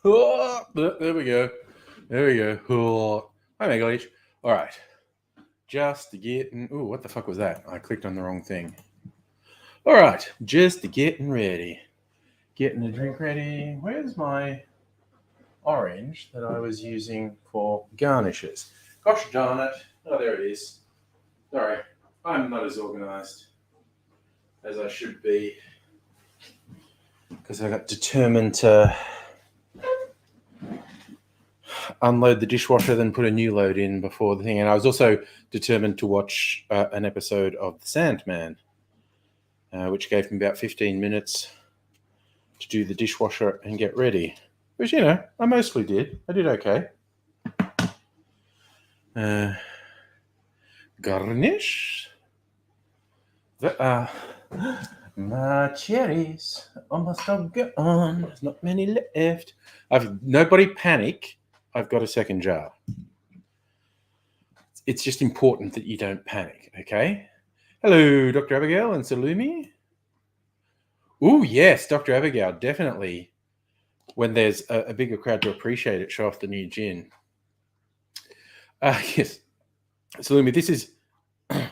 Oh, there we go. There we go. Oh. Hi, Megalich. All right. Just getting. Ooh, what the fuck was that? I clicked on the wrong thing. All right. Just getting ready. Getting the drink ready. Where's my orange that I was using for garnishes? Gosh darn it. Oh, there it is. Sorry. I'm not as organized as I should be because I got determined to unload the dishwasher, then put a new load in before the thing. And I was also determined to watch an episode of The Sandman, which gave me about 15 minutes to do the dishwasher and get ready. Which, I mostly did. I did okay. Garnish. My cherries almost all gone. There's not many left. Nobody panic. I've got a second jar. It's just important that you don't panic, okay? Hello, Dr. Abigail and Salumi. Oh, yes, Dr. Abigail, definitely. When there's a bigger crowd to appreciate it, show off the new gin. Yes. Salumi, this is... I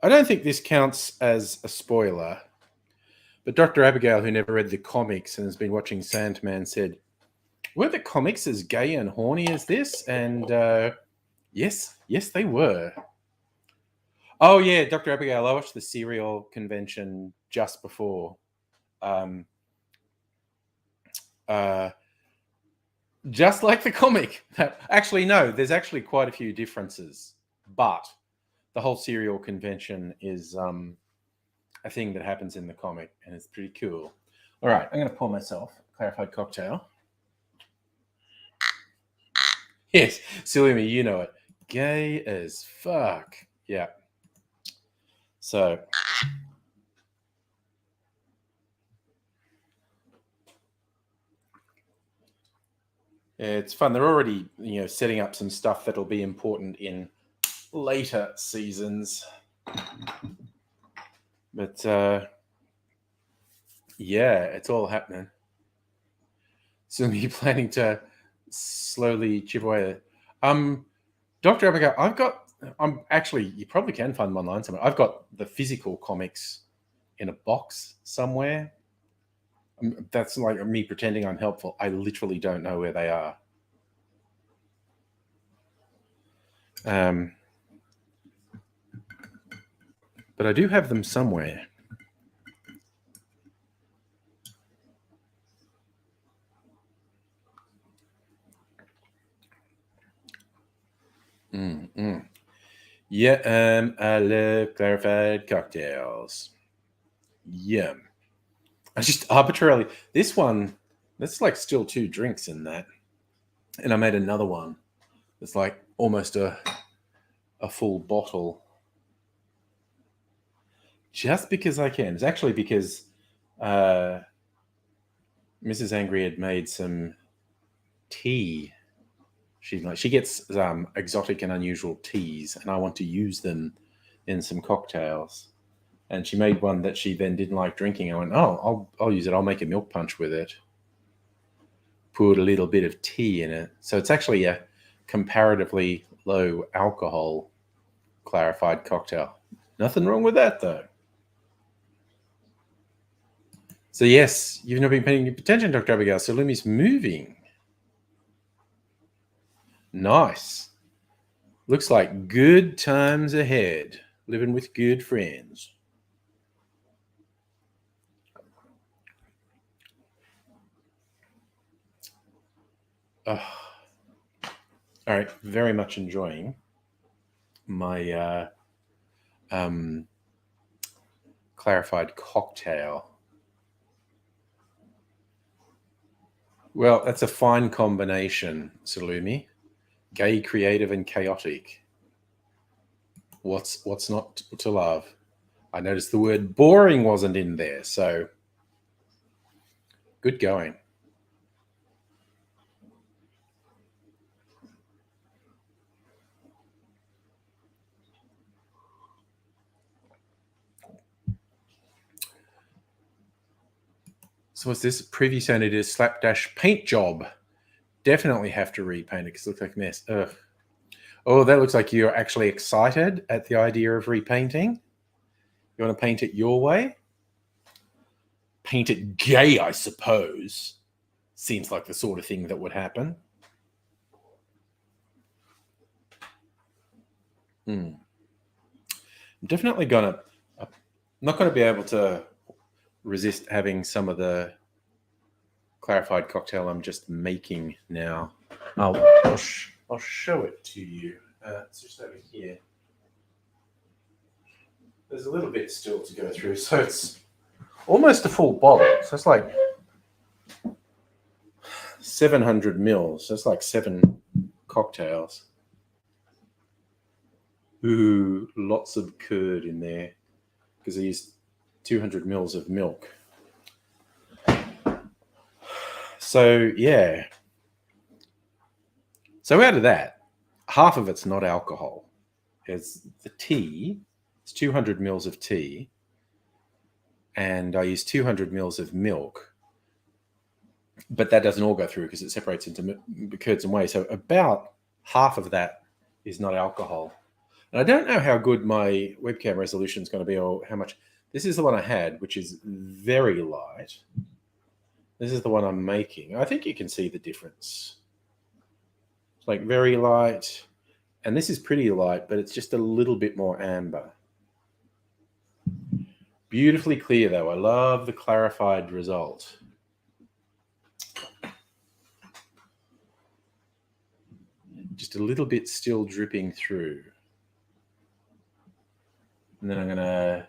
don't think this counts as a spoiler, but Dr. Abigail, who never read the comics and has been watching Sandman, said, were the comics as gay and horny as this? And yes, they were. Oh, yeah, Dr. Abigail, I watched the Serial convention just before. Just like the comic. Actually, no, there's actually quite a few differences, but the whole Serial convention is a thing that happens in the comic, and it's pretty cool. All right, I'm going to pour myself a clarified cocktail. Yes, silly me, you know it. Gay as fuck. Yeah. So... it's fun. They're already, setting up some stuff that'll be important in later seasons. But yeah, it's all happening. So me planning to slowly chip away. Dr. Abigail, you probably can find them online somewhere. I've got the physical comics in a box somewhere. That's like me pretending I'm helpful. I literally don't know where they are. But I do have them somewhere. Yeah, I love clarified cocktails. Yum. I just arbitrarily... this one, that's like still 2 drinks in that. And I made another one. It's like almost a full bottle. Just because I can. It's actually because Mrs. Angry had made some tea. She gets exotic and unusual teas, and I want to use them in some cocktails. And she made one that she then didn't like drinking. I went, oh, I'll use it. I'll make a milk punch with it. Put a little bit of tea in it. So it's actually a comparatively low alcohol clarified cocktail. Nothing wrong with that, though. So yes, you've not been paying attention, Dr. Abigail. So Lumi's moving. Nice. Looks like good times ahead. Living with good friends. All right, very much enjoying my clarified cocktail. Well, that's a fine combination, Salumi. Gay, creative, and chaotic. What's not to love? I noticed the word boring wasn't in there, so good going. So what's this? Previous owner did a slapdash paint job. Definitely have to repaint it because it looks like a mess. Ugh. Oh, that looks like you're actually excited at the idea of repainting. You want to paint it your way? Paint it gay, I suppose. Seems like the sort of thing that would happen. I'm definitely gonna. I'm not going to be able to resist having some of the clarified cocktail I'm just making now. I'll show it to you. It's just over here. There's a little bit still to go through, so it's almost a full bottle. So it's like 700 mils. So it's like 7 cocktails. Ooh, lots of curd in there because I used 200 mils of milk. So yeah. So out of that, half of it's not alcohol. It's the tea. It's 200 mils of tea, and I use 200 mils of milk. But that doesn't all go through because it separates into curds and whey. So about half of that is not alcohol. And I don't know how good my webcam resolution is going to be or how much. This is the one I had, which is very light. This is the one I'm making. I think you can see the difference. It's like very light. And this is pretty light, but it's just a little bit more amber. Beautifully clear, though. I love the clarified result. Just a little bit still dripping through. And then I'm going to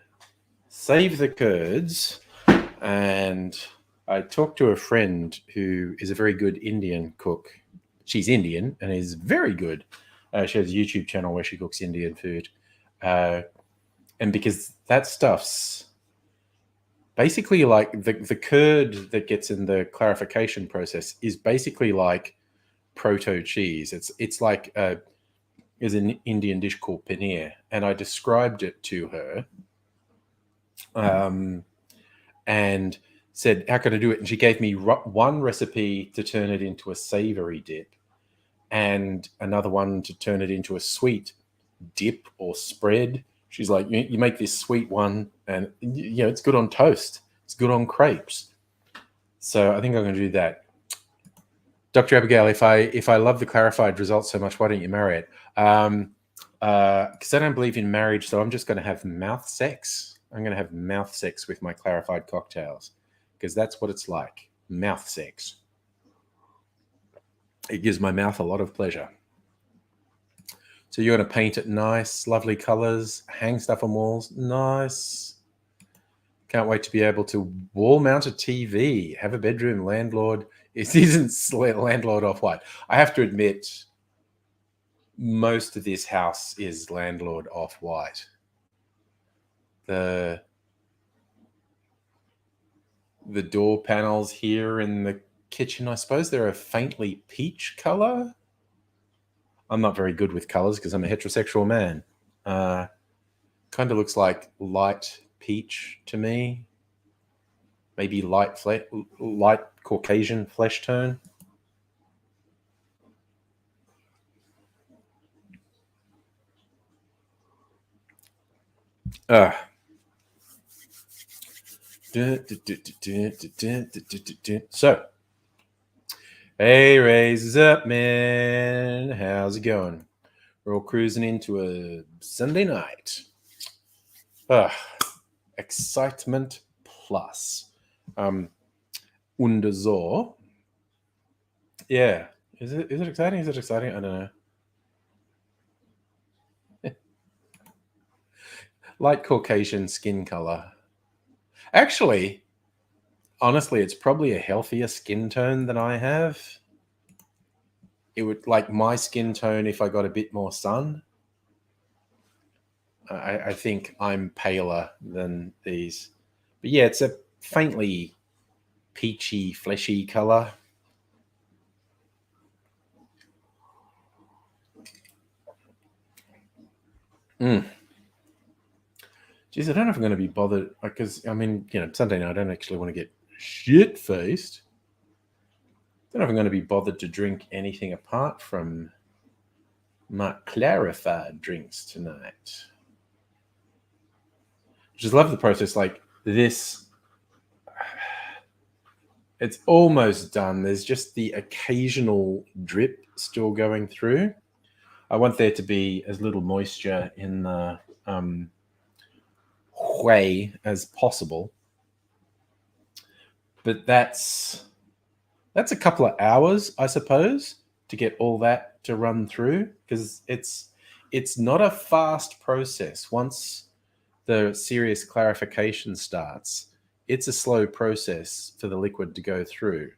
save the curds. And I talked to a friend who is a very good Indian cook. She's Indian and is very good. She has a YouTube channel where she cooks Indian food. And because that stuff's basically like the curd that gets in the clarification process is basically like proto cheese. It's like is an Indian dish called paneer, and I described it to her, and said, "How can I do it?" And she gave me one recipe to turn it into a savory dip, and another one to turn it into a sweet dip or spread. She's like, you make this sweet one, and it's good on toast. It's good on crepes. So I think I'm going to do that. Dr. Abigail, if I love the clarified results so much, why don't you marry it? Because I don't believe in marriage, so I'm just going to have mouth sex. I'm going to have mouth sex with my clarified cocktails because that's what it's like. Mouth sex. It gives my mouth a lot of pleasure. So you're going to paint it nice, lovely colors, hang stuff on walls. Nice. Can't wait to be able to wall mount a TV, have a bedroom landlord. It isn't landlord off-white. I have to admit, most of this house is landlord off-white. The door panels here in the kitchen, I suppose they're a faintly peach color. I'm not very good with colors because I'm a heterosexual man. Kind of looks like light peach to me. Maybe light Caucasian flesh tone. So, hey, raise up, man. How's it going? We're all cruising into a Sunday night. Excitement plus. Underso. Yeah. Is it exciting? Is it exciting? I don't know. Light Caucasian skin color. Actually, honestly, it's probably a healthier skin tone than I have. It would like my skin tone if I got a bit more sun. I think I'm paler than these. But yeah, it's a faintly peachy, fleshy color. Mm. Geez, I don't know if I'm going to be bothered because I mean, Sunday night I don't actually want to get shit faced. I don't know if I'm going to be bothered to drink anything apart from my clarified drinks tonight. Just love the process. Like this, it's almost done. There's just the occasional drip still going through. I want there to be as little moisture in the whey as possible. But that's a couple of hours, I suppose, to get all that to run through, because it's not a fast process. Once the serious clarification starts, it's a slow process for the liquid to go through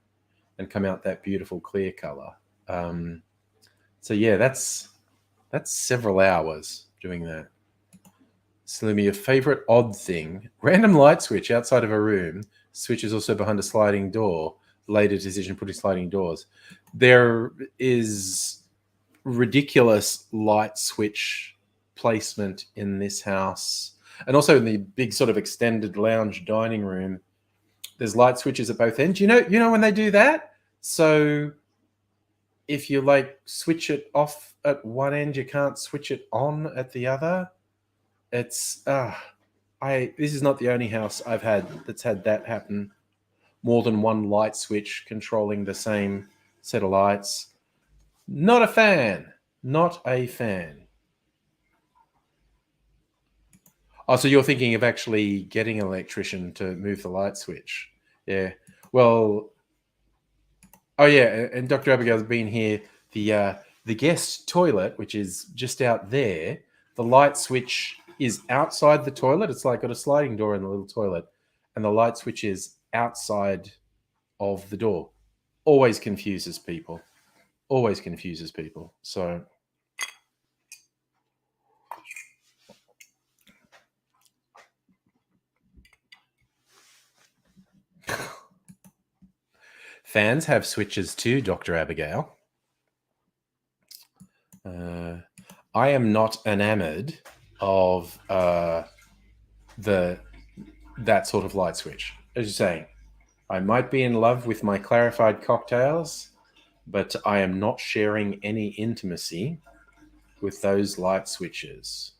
and come out that beautiful clear color. So yeah, that's several hours doing that. Salumi, your favorite odd thing? Random light switch outside of a room. Switch is also behind a sliding door. Later decision putting sliding doors. There is ridiculous light switch placement in this house. And also in the big sort of extended lounge dining room, there's light switches at both ends. You know when they do that? So if you like switch it off at one end, you can't switch it on at the other. It's this is not the only house I've had that's had that happen. More than one light switch controlling the same set of lights. Not a fan. Not a fan. Oh, so you're thinking of actually getting an electrician to move the light switch? Yeah. Well. Oh yeah, and Dr. Abigail's been here. The guest toilet, which is just out there, the light switch is outside the toilet. It's like got a sliding door in the little toilet, and the light switch is outside of the door. Always confuses people. Always confuses people. So fans have switches too, Dr. Abigail. I am not enamored of that sort of light switch. As you're saying, I might be in love with my clarified cocktails, but I am not sharing any intimacy with those light switches.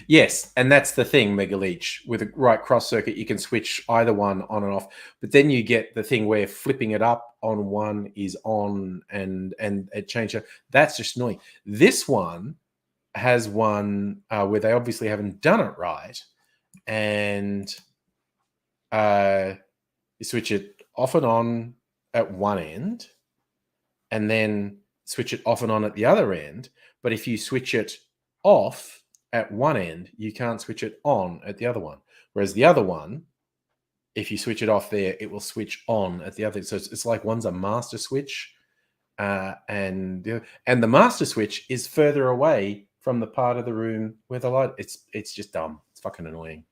Yes, and that's the thing, Mega Leech. With a right cross circuit, you can switch either one on and off. But then you get the thing where flipping it up on one is on and it changes. That's just annoying. This one has one where they obviously haven't done it right, and you switch it off and on at one end, and then switch it off and on at the other end. But if you switch it off at one end, you can't switch it on at the other one. Whereas the other one, if you switch it off there, it will switch on at the other. So it's like one's a master switch, and the master switch is further away from the part of the room where the light. It's just dumb. It's fucking annoying.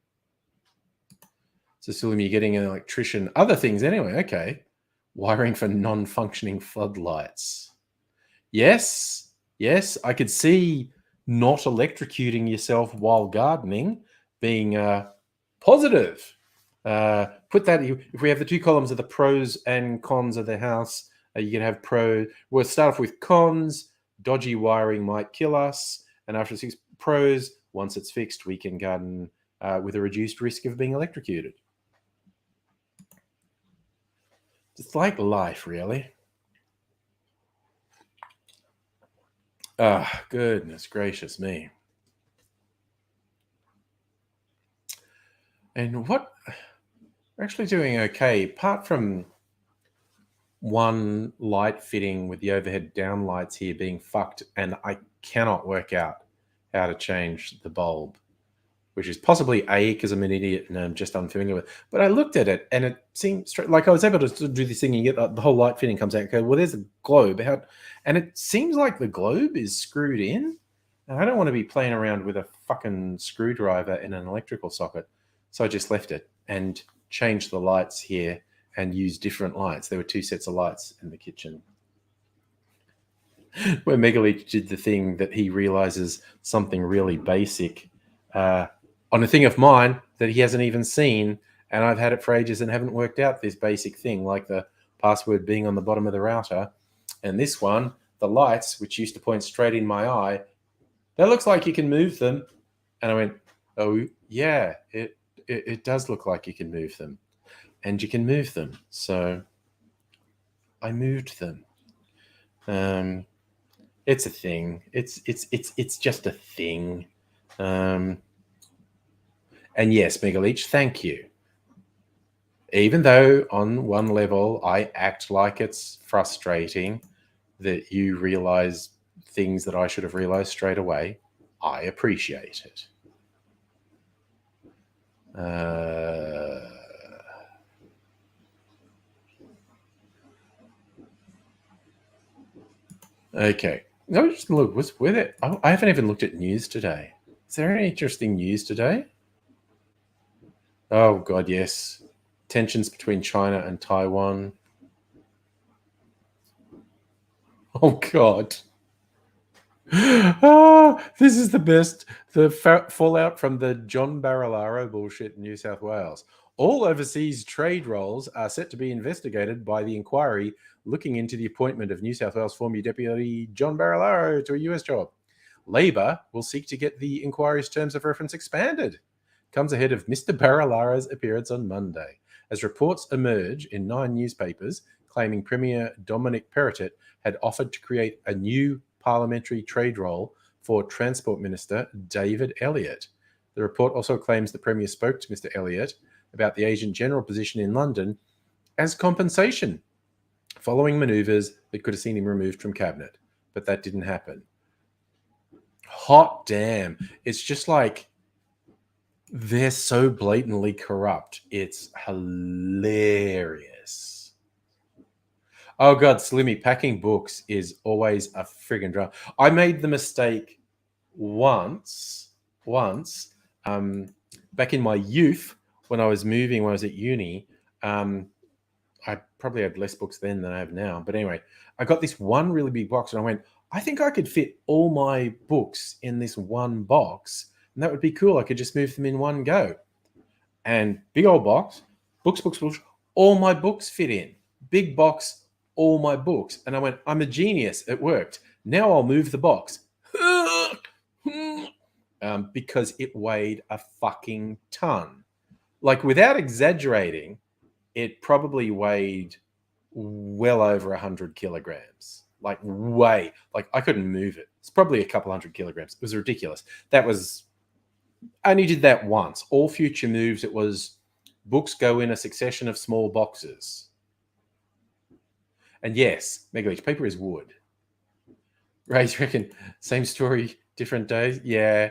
So Sulimi, you're getting an electrician. Other things anyway. Okay, wiring for non-functioning floodlights. Yes, I could see not electrocuting yourself while gardening being positive. Put that, if we have the two columns of the pros and cons of the house, you can have we'll start off with cons. Dodgy wiring might kill us, and after 6 pros, once it's fixed, we can garden with a reduced risk of being electrocuted. It's like life, really. Ah, goodness gracious me. And we're actually doing okay, apart from one light fitting with the overhead downlights here being fucked, and I cannot work out how to change the bulb. which is possibly A, because I'm an idiot and I'm just unfamiliar with it. But I looked at it and it seemed like I was able to do this thing and you get the whole light fitting comes out. Okay, well, there's a globe. And it seems like the globe is screwed in. And I don't want to be playing around with a fucking screwdriver in an electrical socket. So I just left it and changed the lights here and used different lights. There were 2 sets of lights in the kitchen. Where Megaleech did the thing that he realizes something really basic on a thing of mine that he hasn't even seen, and I've had it for ages and haven't worked out this basic thing, like the password being on the bottom of the router. And this one, the lights, which used to point straight in my eye, that looks like you can move them. And I went, oh, yeah, it does look like you can move them. And you can move them. So I moved them. It's a thing. It's just a thing. And yes, Megaleech, thank you. Even though on one level I act like it's frustrating that you realize things that I should have realized straight away, I appreciate it. Okay. No, just look. What's with it? I haven't even looked at news today. Is there any interesting news today? Oh God, yes. Tensions between China and Taiwan. Oh God. Oh, this is the best. The fallout from the John Barilaro bullshit in New South Wales. All overseas trade roles are set to be investigated by the inquiry looking into the appointment of New South Wales former Deputy John Barilaro to a US job. Labor will seek to get the inquiry's terms of reference expanded. Comes ahead of Mr. Barilaro's appearance on Monday, as reports emerge in 9 newspapers claiming Premier Dominic Perrottet had offered to create a new parliamentary trade role for Transport Minister David Elliott. The report also claims the Premier spoke to Mr. Elliott about the Agent General position in London as compensation, following manoeuvres that could have seen him removed from cabinet. But that didn't happen. Hot damn. It's just like they're so blatantly corrupt. It's hilarious. Oh God, Slimmy, packing books is always a friggin' drama. I made the mistake once, back in my youth when I was moving, when I was at uni. I probably had less books then than I have now. But anyway, I got this one really big box and I went, I think I could fit all my books in this one box. And that would be cool. I could just move them in one go. And big old box, books, all my books fit in. Big box, all my books. And I went, I'm a genius. It worked. Now I'll move the box. Because it weighed a fucking ton. Like, without exaggerating, it probably weighed well over 100 kilograms. Like, way. Like, I couldn't move it. It's probably a couple 100 kilograms. It was ridiculous. I only did that once. All future moves, it was books go in a succession of small boxes. And yes, Megaleech, paper is wood. Ray, you reckon same story, different days? Yeah.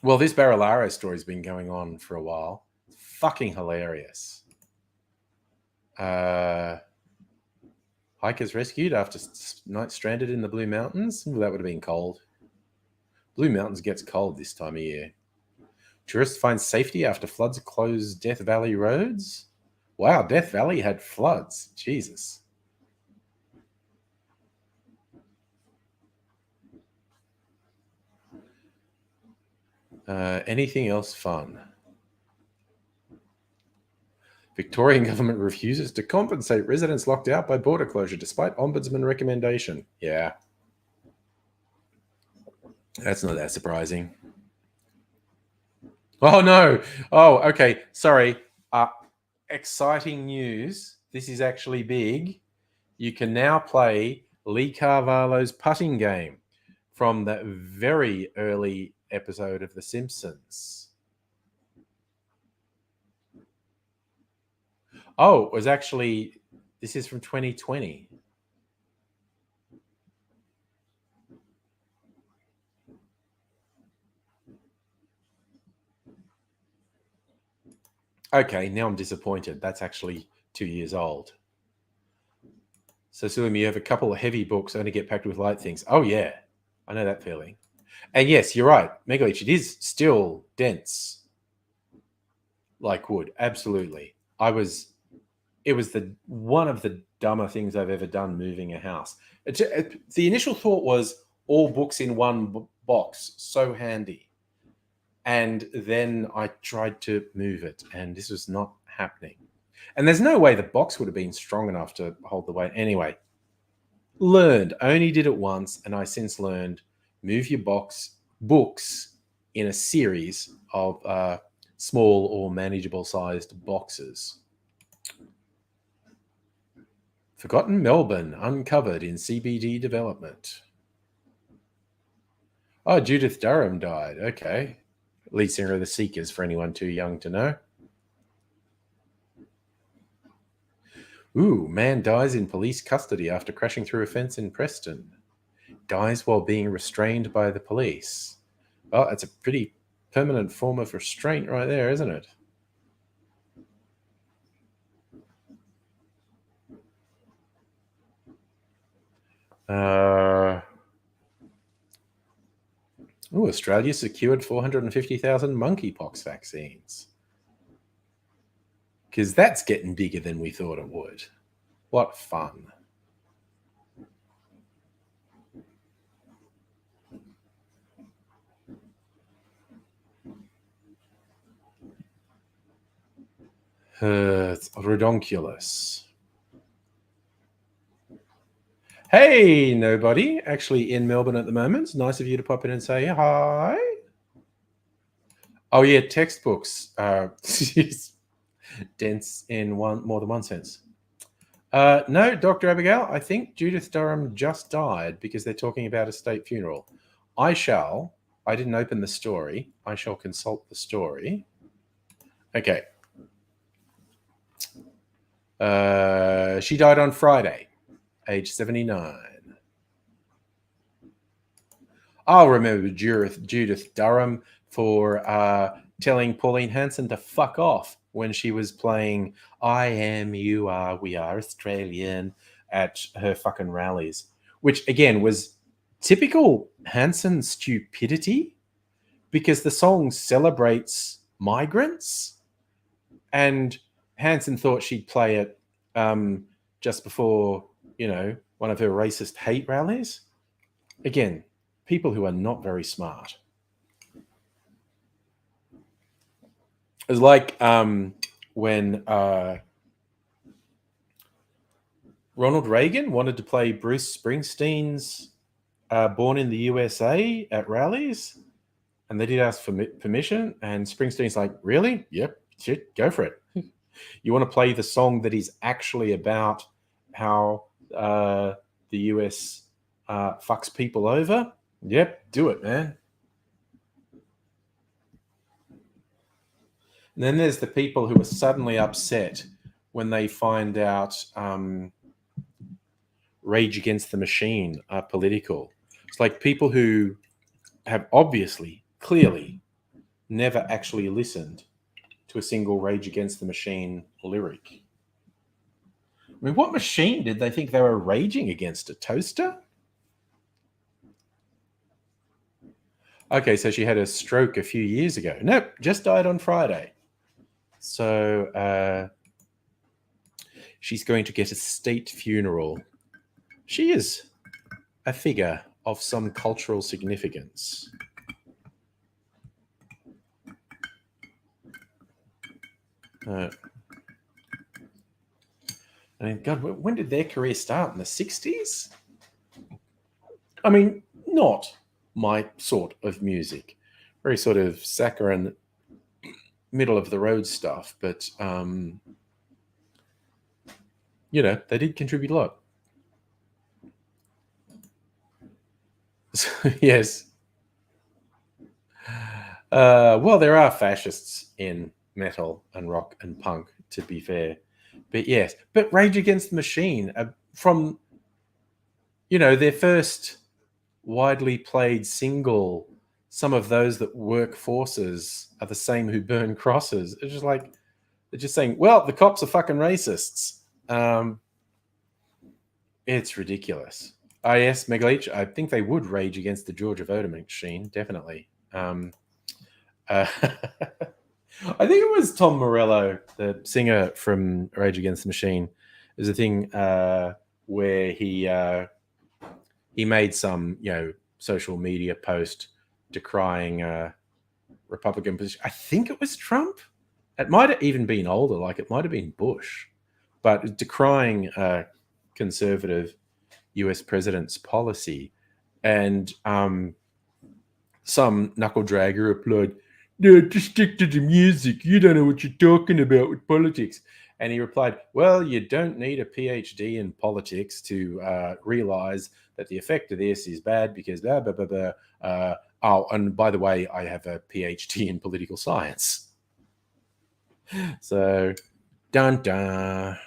Well, this Barilaro story's been going on for a while. Fucking hilarious. Hikers rescued after night stranded in the Blue Mountains. Ooh, that would have been cold. Blue Mountains gets cold this time of year. Tourists find safety after floods close Death Valley roads. Wow, Death Valley had floods. Jesus. Anything else fun? Victorian government refuses to compensate residents locked out by border closure despite ombudsman recommendation. Yeah. That's not that surprising. Oh, no. Oh, okay. Sorry. Exciting news. This is actually big. You can now play Lee Carvalho's putting game from the very early episode of The Simpsons. Oh, it was actually, this is from 2020. Okay, now I'm disappointed. That's actually 2 years old. So, Suleiman, you have a couple of heavy books only get packed with light things. Oh, yeah. I know that feeling. And yes, you're right. Megaleech, it is still dense like wood. Absolutely. It was the one of the dumber things I've ever done moving a house. The initial thought was all books in one box, so handy. And then I tried to move it, and this was not happening. And there's no way the box would have been strong enough to hold the weight. Anyway, learned, only did it once, and I since learned move your books in a series of small or manageable sized boxes. Forgotten Melbourne, uncovered in CBD development. Oh, Judith Durham died. Okay. Lead singer of the Seekers, for anyone too young to know. Ooh, man dies in police custody after crashing through a fence in Preston. Dies while being restrained by the police. Well, that's a pretty permanent form of restraint right there, isn't it? Australia secured 450,000 monkeypox vaccines. Because that's getting bigger than we thought it would. What fun. It's redonkulous. Hey, nobody. Actually in Melbourne at the moment. It's nice of you to pop in and say hi. Oh, yeah, textbooks are dense in more than one sense. No, Dr. Abigail, I think Judith Durham just died because they're talking about a state funeral. I didn't open the story. I shall consult the story. Okay. She died on Friday, age 79. I'll remember Judith Durham for telling Pauline Hanson to fuck off when she was playing I Am, You Are, We Are Australian at her fucking rallies, which again was typical Hanson stupidity because the song celebrates migrants and Hanson thought she'd play it just before, one of her racist hate rallies. Again, people who are not very smart. It was like when Ronald Reagan wanted to play Bruce Springsteen's Born in the USA at rallies, and they did ask for permission, and Springsteen's like, really? Yep, shit, go for it. You want to play the song that is actually about how the US fucks people over? Yep, do it, man. And then there's the people who are suddenly upset when they find out Rage Against the Machine are political. It's like people who have obviously, clearly, never actually listened to a single Rage Against the Machine lyric. I mean, what machine did they think they were raging against? A toaster? Okay, so she had a stroke a few years ago. Nope, just died on Friday. So she's going to get a state funeral. She is a figure of some cultural significance. I mean, God, when did their career start? In the 60s? I mean, not my sort of music. Very sort of saccharine, middle of the road stuff, but they did contribute a lot. So, yes. Well, there are fascists in metal and rock and punk, to be fair. But yes, but Rage Against the Machine, from, their first widely played single, some of those that work forces are the same who burn crosses. It's just like, They're just saying, well, the cops are fucking racists. It's ridiculous. Yes, Megaleech, I think they would rage against the Georgia voter machine, definitely. I think it was Tom Morello, the singer from Rage Against the Machine. There's a thing where he made some, social media post decrying Republican position. I think it was Trump. It might have even been older, like it might have been Bush, but decrying conservative US president's policy. And some knuckle dragger replied, "No, just stick to the music. You don't know what you're talking about with politics." And he replied, "Well, you don't need a PhD in politics to realize that the effect of this is bad because blah, blah, blah, blah. Oh, and by the way, I have a PhD in political science." So, dun dun.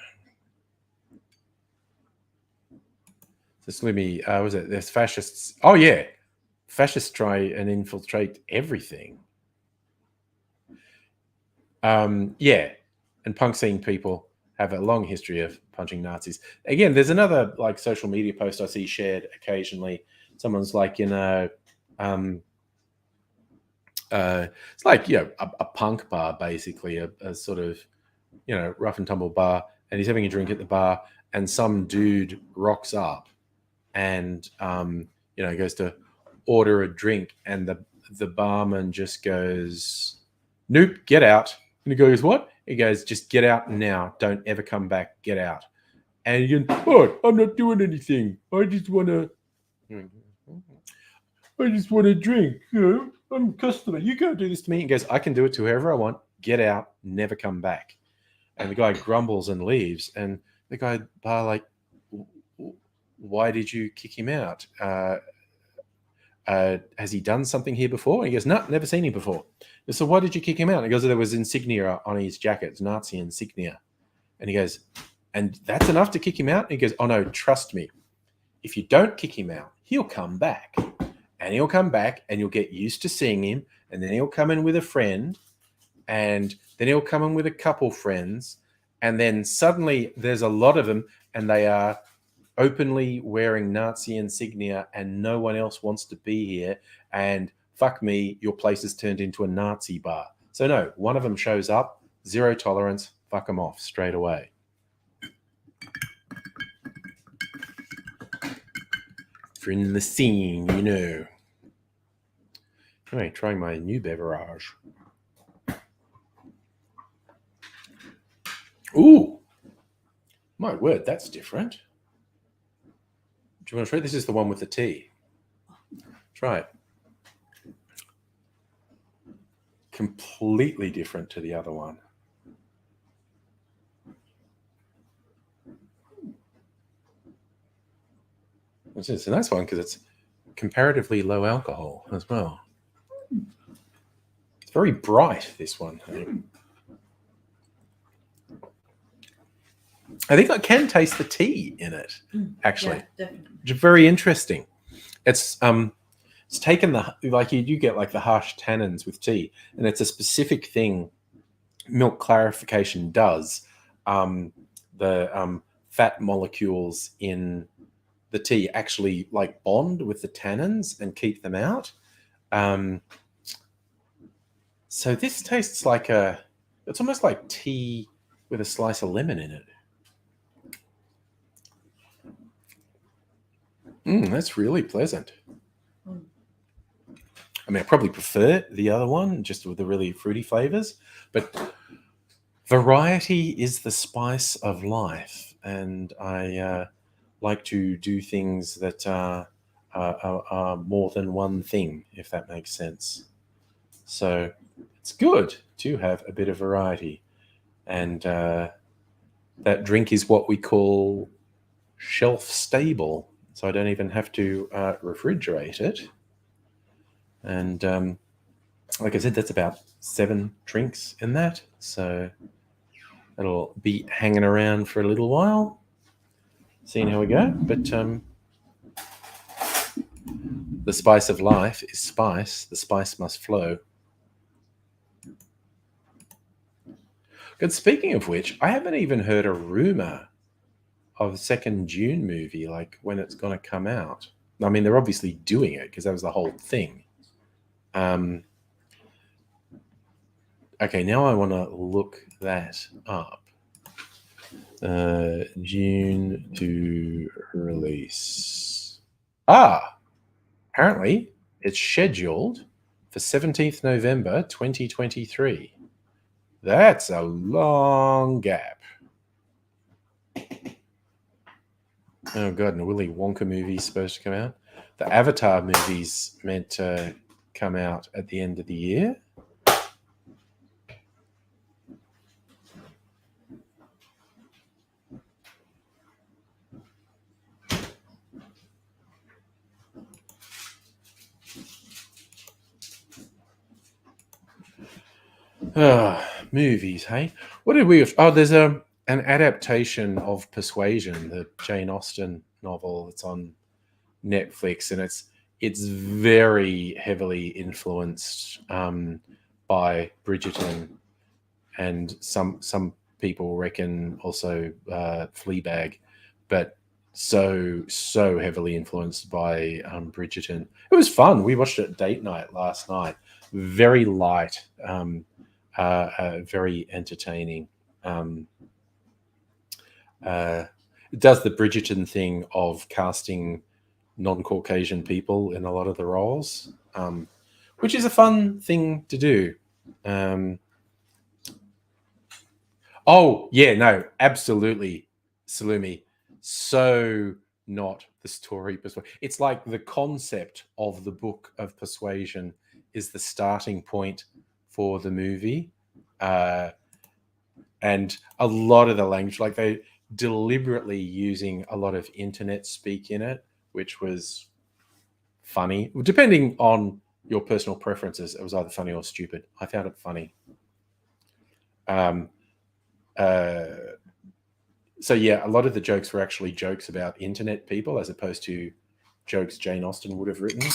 So Slimmy, was it? There's fascists. Oh yeah, fascists try and infiltrate everything. Yeah, and punk scene people have a long history of punching Nazis. Again, there's another like social media post I see shared occasionally. Someone's like in a it's like a punk bar, basically a sort of rough and tumble bar, and he's having a drink at the bar, and some dude rocks up and goes to order a drink, and the barman just goes, "Nope, get out." And he goes, "What?" He goes, "Just get out now. Don't ever come back. Get out." And he goes, "Oh, I'm not doing anything. I just want to drink. I'm a customer. You can't do this to me." He goes, "I can do it to whoever I want. Get out. Never come back." And the guy grumbles and leaves. And the guy bar like, "Why did you kick him out? Has he done something here before?" And he goes, "No, never seen him before." So why did you kick him out? And he goes, "There was insignia on his jacket. It's Nazi insignia." And he goes, "And that's enough to kick him out?" And he goes, "Oh no, trust me. If you don't kick him out, he'll come back. And he'll come back and you'll get used to seeing him. And then he'll come in with a friend. And then he'll come in with a couple friends. And then suddenly there's a lot of them and they are openly wearing Nazi insignia and no one else wants to be here. And fuck me, your place is turned into a Nazi bar." So no, one of them shows up, zero tolerance, fuck them off straight away. If you're in the scene, Anyway, trying my new beverage. Ooh, my word, that's different. Do you want to try? This is the one with the tea. Try it. Completely different to the other one. It's a nice one because it's comparatively low alcohol as well. It's very bright, this one. I think I can taste the tea in it, actually. Yeah, definitely. Very interesting. It's taken you get like the harsh tannins with tea, and it's a specific thing milk clarification does. The fat molecules in the tea actually like bond with the tannins and keep them out. So this tastes like it's almost like tea with a slice of lemon in it. That's really pleasant. I mean, I probably prefer the other one just with the really fruity flavors, but variety is the spice of life. And I like to do things that are more than one thing, if that makes sense. So it's good to have a bit of variety. And that drink is what we call shelf stable. So I don't even have to refrigerate it. And like I said, that's about 7 drinks in that. So it'll be hanging around for a little while, seeing how we go. But the spice of life is spice. The spice must flow. Good. Speaking of which, I haven't even heard a rumor of a second June movie, like when it's going to come out. I mean, they're obviously doing it because that was the whole thing. Okay, now I want to look that up. June to release. Apparently it's scheduled for 17th November 2023. That's a long gap. Oh god, and a Willy Wonka movie's supposed to come out. The Avatar movie's meant to come out at the end of the year. Movies, hey? What did we have? Oh, there's an adaptation of Persuasion, the Jane Austen novel. It's on Netflix, and it's very heavily influenced by Bridgerton, and some people reckon also Fleabag, but so heavily influenced by Bridgerton. It was fun. We watched it date night last night. Very light, very entertaining. It does the Bridgerton thing of casting non-Caucasian people in a lot of the roles, which is a fun thing to do. Oh yeah, no, absolutely, Salumi. So not the story. It's like the concept of the book of Persuasion is the starting point for the movie, and a lot of the language, like they deliberately using a lot of internet speak in it, which was funny. Depending on your personal preferences, it was either funny or stupid. I found it funny. So yeah, a lot of the jokes were actually jokes about internet people as opposed to jokes Jane Austen would have written.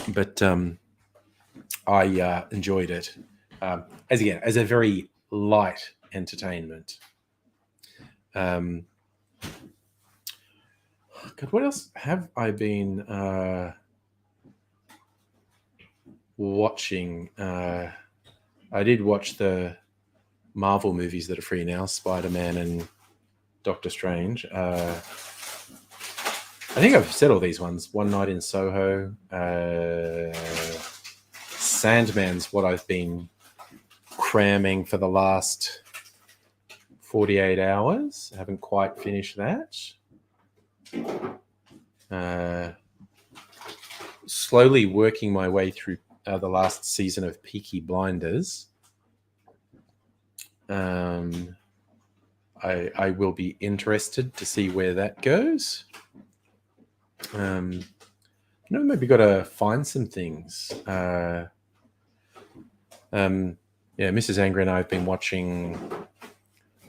But I enjoyed it as a very light entertainment. God, what else have I been watching? I did watch the Marvel movies that are free now, Spider-Man and Doctor Strange. I think I've said all these ones. One Night in Soho. Sandman's what I've been cramming for the last 48 hours. I haven't quite finished that. Slowly working my way through the last season of Peaky Blinders. I will be interested to see where that goes. Maybe got to find some things. Yeah, Mrs. Angry and I have been watching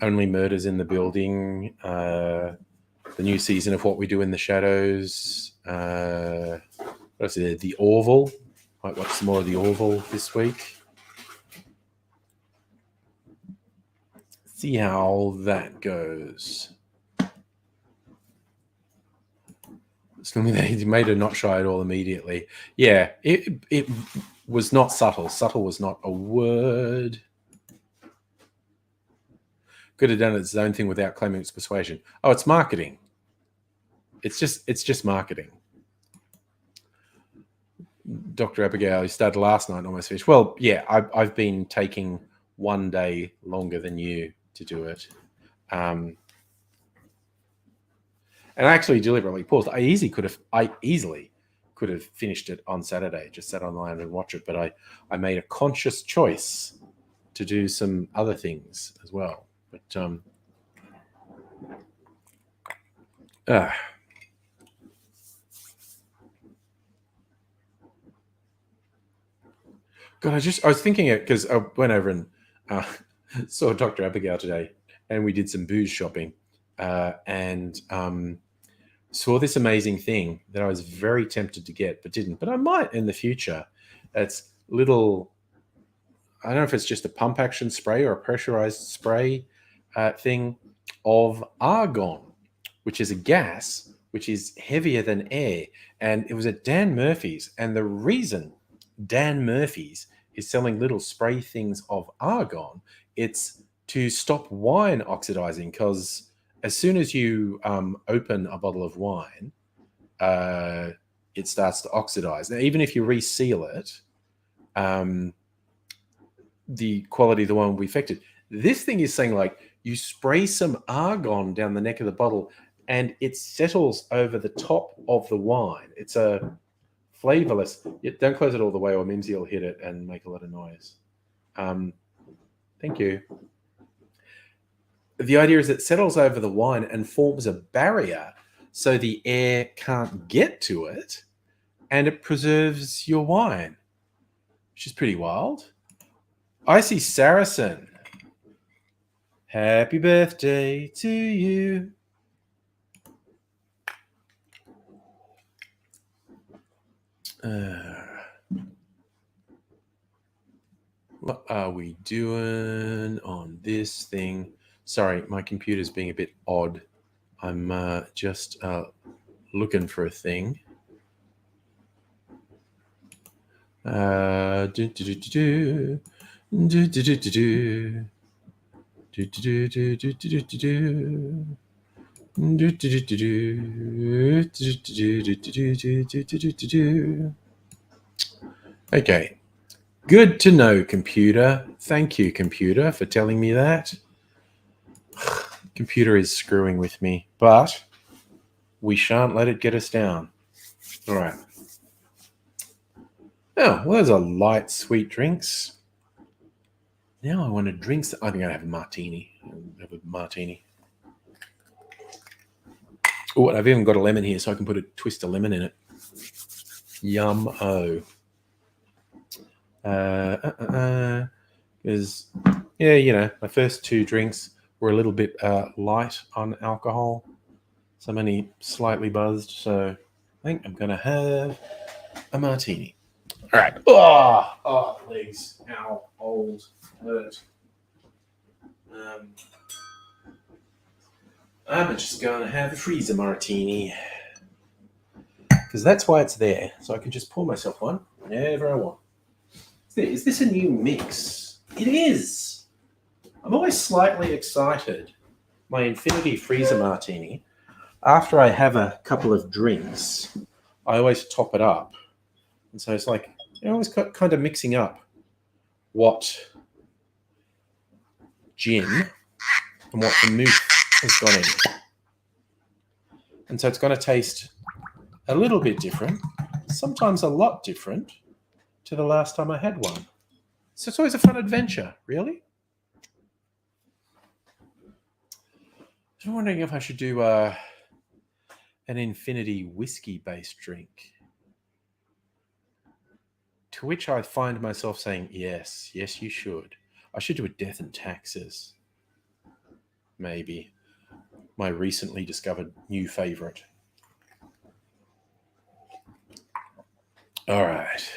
Only Murders in the Building, the new season of What We Do in the Shadows. What's it? The Orville. Might watch some more of The Orville this week. See how that goes. He made her not shy at all immediately. Yeah, it was not subtle. Subtle was not a word. Could have done its own thing without claiming it's persuasion. Oh, it's marketing. It's just marketing. Dr. Abigail, you started last night and almost finished. Well, yeah, I've been taking one day longer than you to do it. And I actually deliberately paused. I easily could have finished it on Saturday, just sat online and watch it, but I made a conscious choice to do some other things as well. But God, I was thinking it because I went over and saw Dr. Abigail today, and we did some booze shopping, and saw this amazing thing that I was very tempted to get, but didn't. But I might in the future. It's little I don't know if it's just a pump action spray or a pressurized spray thing of argon, which is a gas which is heavier than air. And it was at Dan Murphy's. And the reason Dan Murphy's is selling little spray things of argon, it's to stop wine oxidizing, because as soon as you open a bottle of wine, it starts to oxidize. Now, even if you reseal it, the quality of the wine will be affected. This thing is saying, like, you spray some argon down the neck of the bottle and it settles over the top of the wine. It's a flavorless. Don't close it all the way or Mimsy will hit it and make a lot of noise. Thank you. The idea is it settles over the wine and forms a barrier so the air can't get to it, and it preserves your wine, which is pretty wild. Icy Saracen. Happy birthday to you. What are we doing on this thing? Sorry, my computer's being a bit odd. I'm just looking for a thing. Okay. Good to know, computer. Thank you, computer, for telling me that. Computer is screwing with me, but we shan't let it get us down. All right. Oh, well, those are light, sweet drinks. Now I want to drink. I think I'd have a martini. Have a martini. Oh, I've even got a lemon here, so I can put a twist of lemon in it. Yum-o. Because, yeah, you know, my first two drinks were a little bit light on alcohol. So I'm only slightly buzzed. So I think I'm going to have a martini. All right. Oh, legs. Ow. Old. Hurt. I'm just going to have a freezer martini. Because that's why it's there. So I can just pour myself one whenever I want. Is this a new mix? It is. I'm always slightly excited. My Infinity Freezer Martini, after I have a couple of drinks, I always top it up. And so it's like, you're always kind of mixing up what gin and what vermouth has gone in. And so it's going to taste a little bit different, sometimes a lot different, to the last time I had one. So it's always a fun adventure, really. I'm wondering if I should do an Infinity whiskey-based drink. To which I find myself saying, yes, you should. I should do a Death and Taxes. Maybe. My recently discovered new favorite. All right.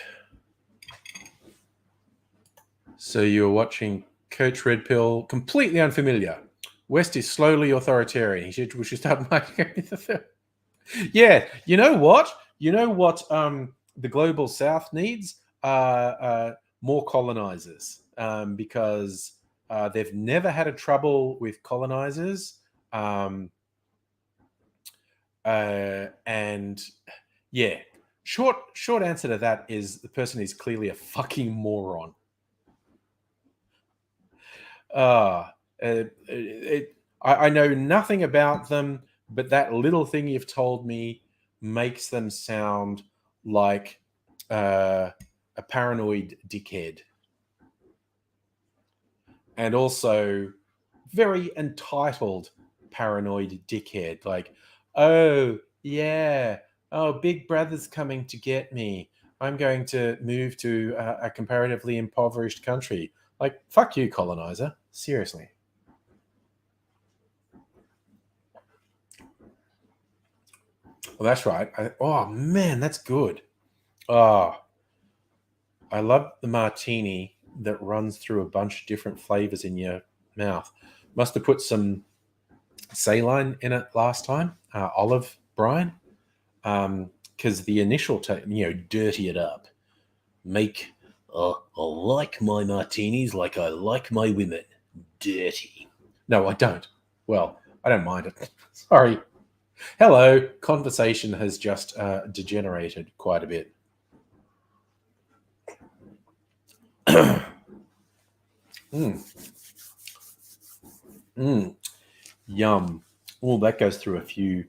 So you're watching Coach Red Pill, completely unfamiliar. West is slowly authoritarian. We should start marking the third. Yeah, you know what? The global South needs? More colonizers, because they've never had a trouble with colonizers. And yeah, short answer to that is the person is clearly a fucking moron. I know nothing about them, but that little thing you've told me makes them sound like a paranoid dickhead. And also very entitled paranoid dickhead. Like, oh, yeah. Oh, Big Brother's coming to get me. I'm going to move to a comparatively impoverished country. Like, fuck you, colonizer. Seriously. Well, that's right. Oh, man, that's good. Oh, I love the martini that runs through a bunch of different flavors in your mouth. Must have put some saline in it last time, olive brine, because the initial dirty it up, make I like my martinis like I like my women, dirty. No, I don't. Well, I don't mind it. Sorry. Hello. Conversation has just degenerated quite a bit. Yum. Oh, that goes through a few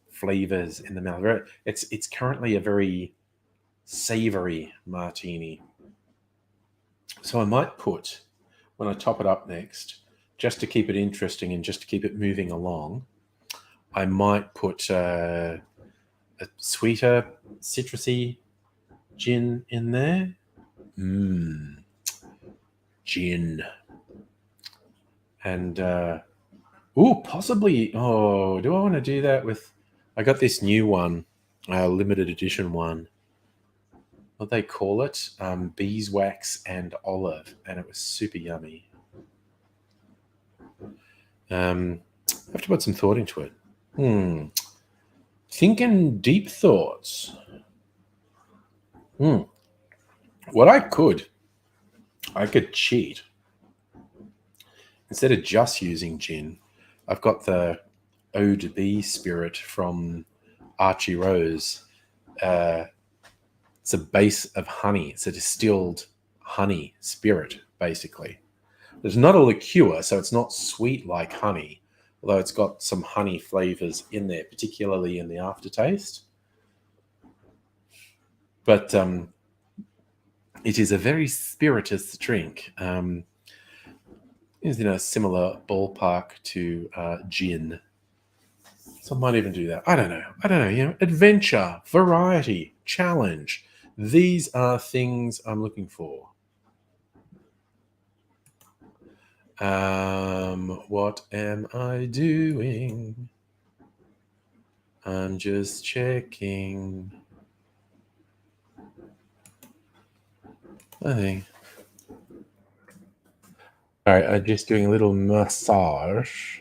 flavors in the mouth. It's currently a very savory martini. So I might put, when I top it up next, just to keep it interesting and just to keep it moving along, I might put a sweeter, citrusy gin in there. Gin. And, possibly, do I want to do that with, I got this new one, limited edition one. What they call it? Beeswax and olive. And it was super yummy. I have to put some thought into it. Thinking deep thoughts. What I could cheat. Instead of just using gin, I've got the Eau de Vie spirit from Archie Rose. It's a base of honey. It's a distilled honey spirit, basically. There's not a liqueur, so it's not sweet like honey, although it's got some honey flavors in there, particularly in the aftertaste. But it is a very spirituous drink. Is in a similar ballpark to gin. So I might even do that. I don't know. Adventure, variety, challenge. These are things I'm looking for. What am I doing? I'm just checking. Nothing. All right, I'm just doing a little massage.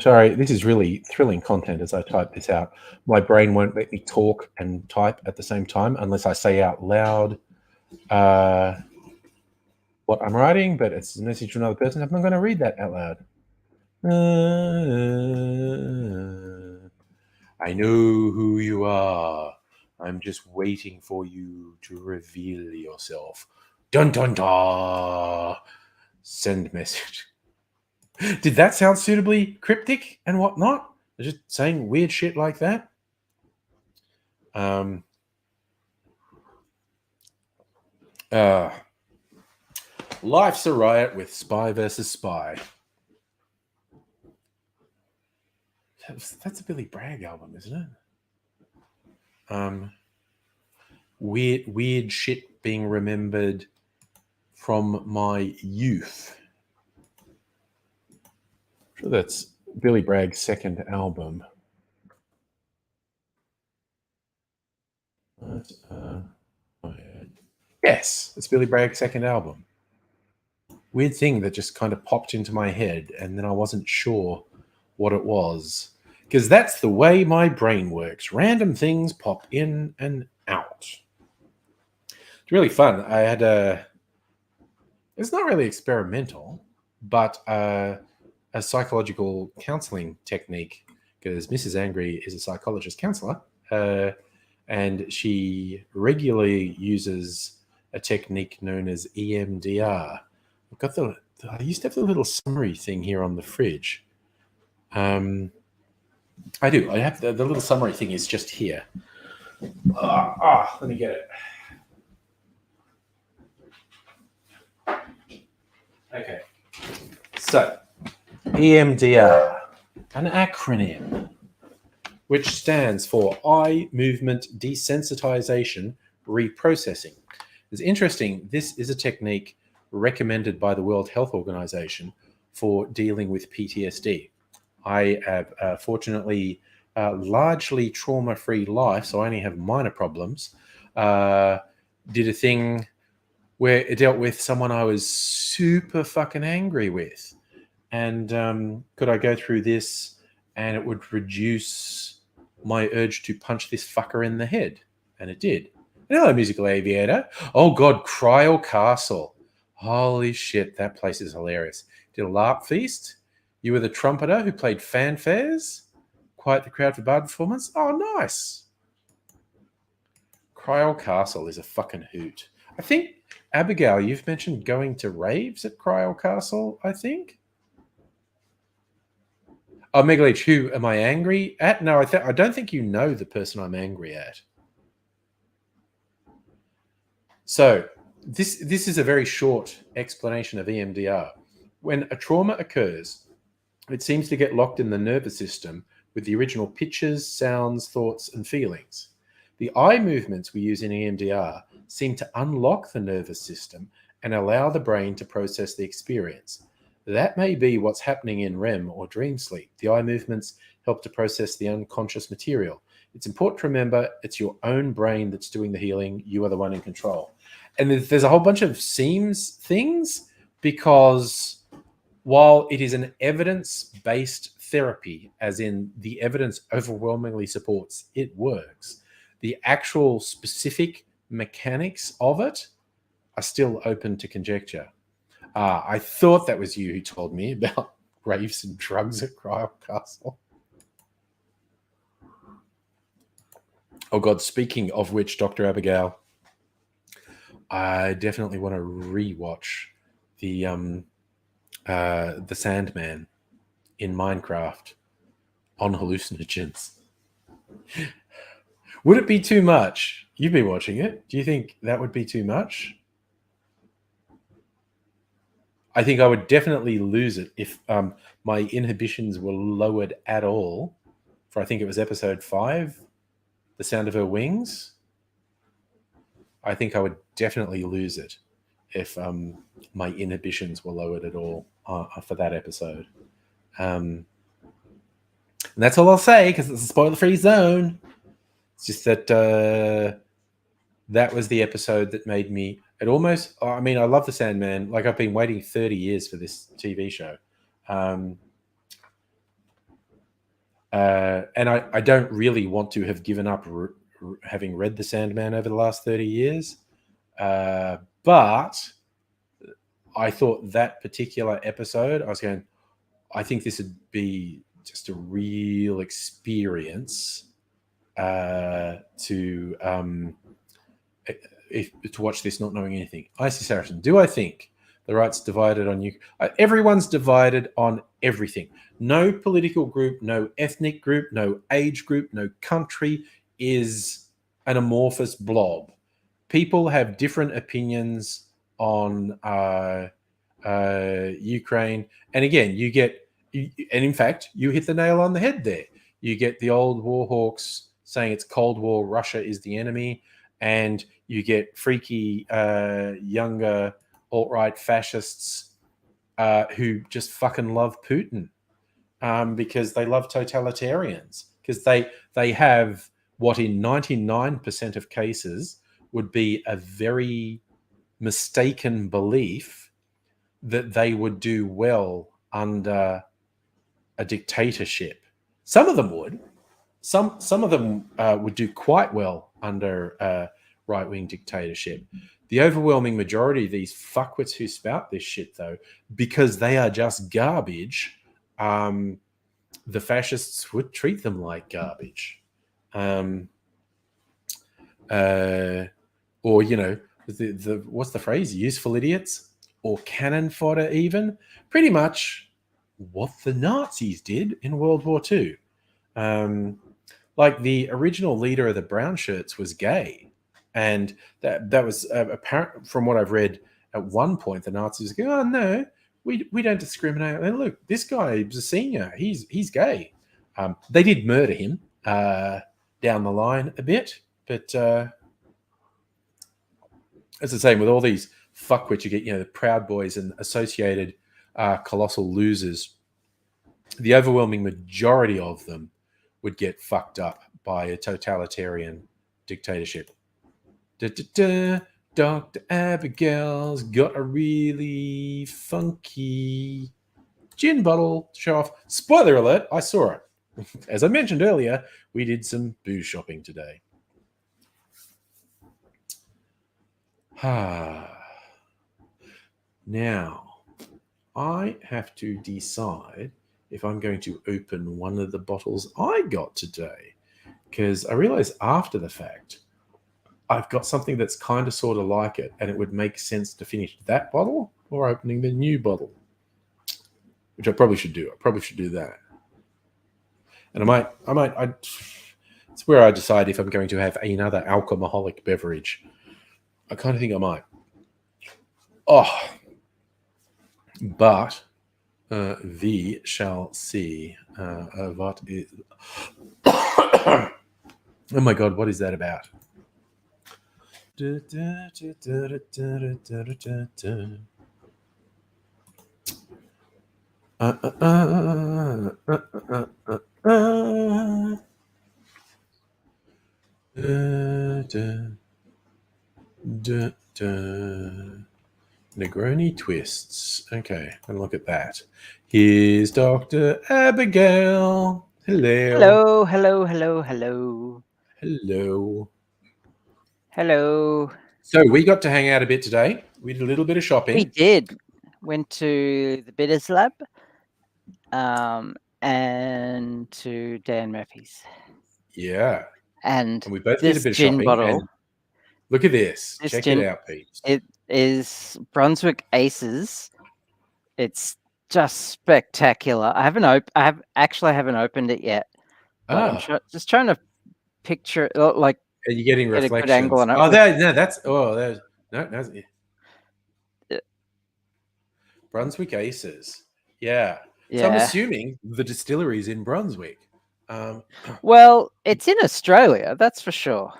Sorry, this is really thrilling content as I type this out. My brain won't let me talk and type at the same time unless I say out loud what I'm writing, but it's a message to another person. I'm not going to read that out loud. I know who you are. I'm just waiting for you to reveal yourself. Dun dun dun. Send message. Did that sound suitably cryptic and whatnot? Just saying weird shit like that? Life's a riot with Spy versus Spy. That's a Billy Bragg album, isn't it? Weird shit being remembered from my youth. I'm sure that's Billy Bragg's second album. Yes, it's Billy Bragg's second album. Weird thing that just kind of popped into my head, and then I wasn't sure what it was. Because that's the way my brain works. Random things pop in and out. It's really fun. I had it's not really experimental, but a psychological counseling technique, because Mrs. Angry is a psychologist counselor, and she regularly uses a technique known as EMDR. I've got I used to have the little summary thing here on the fridge. I do. I have the little summary thing is just here. Let me get it. Okay. So, EMDR, an acronym, which stands for Eye Movement Desensitization Reprocessing. It's interesting. This is a technique recommended by the World Health Organization for dealing with PTSD. I have fortunately largely trauma-free life, so I only have minor problems. Did a thing where it dealt with someone I was super fucking angry with. And could I go through this and it would reduce my urge to punch this fucker in the head? And it did. Hello, Musical Aviator. Oh, God, Cryo Castle. Holy shit, that place is hilarious. Did a LARP feast. You were the trumpeter who played fanfares. Quite the crowd for bard performance. Oh, nice. Cryo Castle is a fucking hoot. I think, Abigail, you've mentioned going to raves at Cryo Castle, I think. Oh, Megaleech, who am I angry at? No, I don't think you know the person I'm angry at. So this is a very short explanation of EMDR. When a trauma occurs, it seems to get locked in the nervous system with the original pictures, sounds, thoughts, and feelings. The eye movements we use in EMDR seem to unlock the nervous system and allow the brain to process the experience. That may be what's happening in REM or dream sleep. The eye movements help to process the unconscious material. It's important to remember it's your own brain that's doing the healing. You are the one in control. And there's a whole bunch of seems things, because while it is an evidence-based therapy, as in the evidence overwhelmingly supports it works, the actual specific mechanics of it are still open to conjecture. I thought that was you who told me about raves and drugs at Cryo Castle. Oh God, speaking of which, Dr. Abigail, I definitely want to rewatch the Sandman in Minecraft on hallucinogens. Would it be too much? You've been watching it. Do you think that would be too much? I think I would definitely lose it if my inhibitions were lowered at all. For I think it was episode 5, The Sound of Her Wings. I think I would definitely lose it if my inhibitions were lowered at all for that episode. And that's all I'll say, because it's a spoiler-free zone. It's just that that was the episode that made me... It almost... I mean, I love The Sandman. Like, I've been waiting 30 years for this TV show. And I don't really want to have given up having read The Sandman over the last 30 years. But I thought that particular episode, I was going, I think this would be just a real experience to watch this not knowing anything. Icy Saracen, do I think the right's divided on you? Everyone's divided on everything. No political group, no ethnic group, no age group, no country is an amorphous blob. People have different opinions on Ukraine. And again, and in fact, you hit the nail on the head there. You get the old war hawks saying it's Cold War, Russia is the enemy. And you get freaky, younger alt-right fascists who just fucking love Putin because they love totalitarians, because they have what in 99% of cases would be a very mistaken belief that they would do well under a dictatorship. Some of them would. Some of them would do quite well under a right-wing dictatorship. The overwhelming majority of these fuckwits who spout this shit, though, because they are just garbage, the fascists would treat them like garbage. Or, you know, the what's the phrase? Useful idiots or cannon fodder even. Pretty much what the Nazis did in World War II. Like the original leader of the Brown Shirts was gay. And that was apparent from what I've read. At one point, the Nazis go, "Oh no, we don't discriminate." And look, this guy is a senior. He's gay. They did murder him down the line a bit, but it's the same with all these fuckwits. You get, you know, the Proud Boys and associated. are colossal losers, the overwhelming majority of them would get fucked up by a totalitarian dictatorship. Da, da, da. Dr. Abigail's got a really funky gin bottle to show off. Spoiler alert, I saw it. As I mentioned earlier, we did some booze shopping today. Now, I have to decide if I'm going to open one of the bottles I got today, because I realized after the fact I've got something that's kind of sort of like it, and it would make sense to finish that bottle or opening the new bottle, which I probably should do. I probably should do that. And it's where I decide if I'm going to have another alcoholic beverage. I kind of think I might. But we shall see what is. Oh my God, what is that about? Negroni twists. Okay, and look at that. Here's Dr. Abigail. Hello. Hello. So we got to hang out a bit today. We did a little bit of shopping. We did. Went to the Bitters Lab, and to Dan Murphy's. Yeah. And we both did a this bit of gin shopping. bottle. And look at this. This Check gin, it out, Pete. It is Brunswick Aces. It's just spectacular. I haven't opened it yet. But I'm just trying to picture like. Are you getting get reflections? A good angle on it. Brunswick Aces. Yeah. So I'm assuming the distillery is in Brunswick. Well, it's in Australia, that's for sure.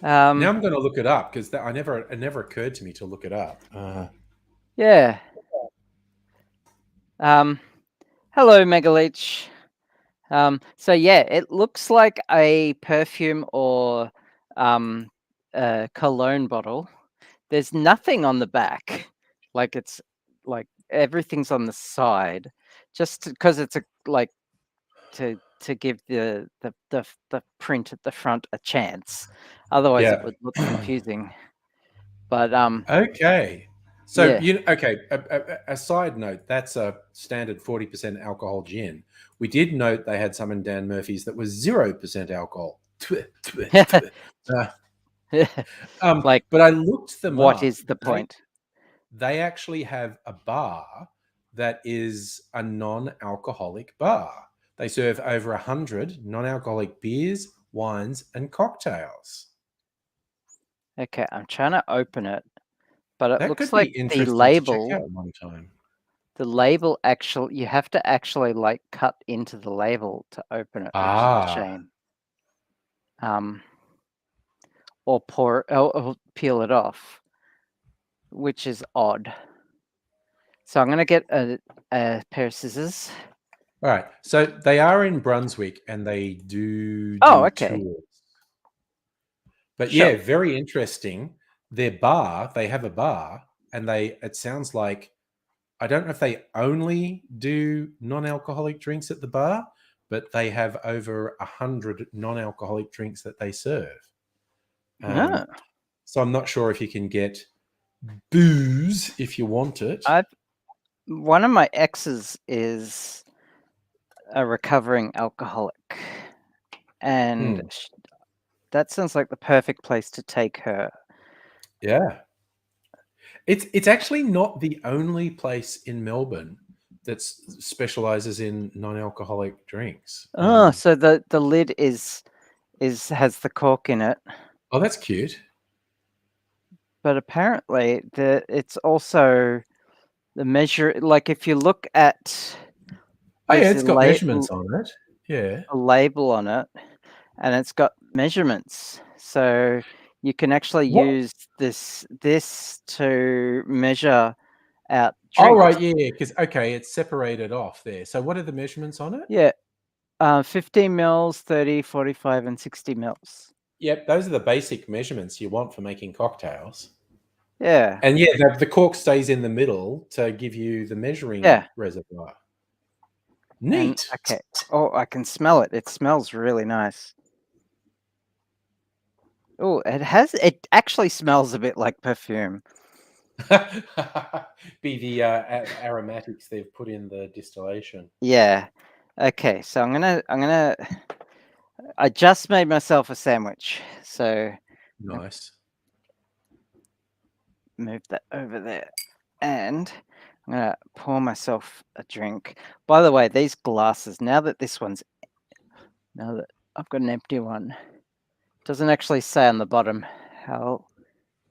Now I'm going to look it up because it never occurred to me to look it up. Yeah. Hello, Megaleech. So yeah, it looks like a perfume or a cologne bottle. There's nothing on the back, like it's like everything's on the side, just because it's to give the print at the front a chance. Otherwise, it would look confusing. But okay. So a side note, that's a standard 40% alcohol gin. We did note they had some in Dan Murphy's that was 0% alcohol. But I looked them up. What is the point? They actually have a bar that is a non-alcoholic bar. They serve over 100 non-alcoholic beers, wines, and cocktails. Okay, I'm trying to open it, but it looks like the label. To check out one time. The label you have to actually like cut into the label to open it, which is a shame. Or peel it off, which is odd. So I'm going to get a pair of scissors. All right. So they are in Brunswick and they do okay. tours. But yeah, very interesting. Their bar, they have a bar, and it sounds like, I don't know if they only do non-alcoholic drinks at the bar, but they have over 100 non-alcoholic drinks that they serve. So I'm not sure if you can get booze if you want it. One of my exes is a recovering alcoholic, and that sounds like the perfect place to take her. Yeah. It's actually not the only place in Melbourne that specializes in non-alcoholic drinks. So the lid has the cork in it. Oh, that's cute. But apparently it's also the measure, like if you look at it's got measurements on it. Yeah. A label on it, and it's got measurements. So you can actually use this to measure out drink. right, yeah, because it's separated off there. So what are the measurements on it? Yeah. 15 mils, 30, 45, and 60 mils. Yep, those are the basic measurements you want for making cocktails. Yeah. And yeah, the cork stays in the middle to give you the measuring Yeah. reservoir. And, Neat. okay. Oh, I can smell it. It smells really nice. Oh, it actually smells a bit like perfume. Be the aromatics they've put in the distillation. Yeah. Okay, so I just made myself a sandwich. So Nice. move that over there. And I'm gonna pour myself a drink. By the way, these glasses, now that I've got an empty one, doesn't actually say on the bottom how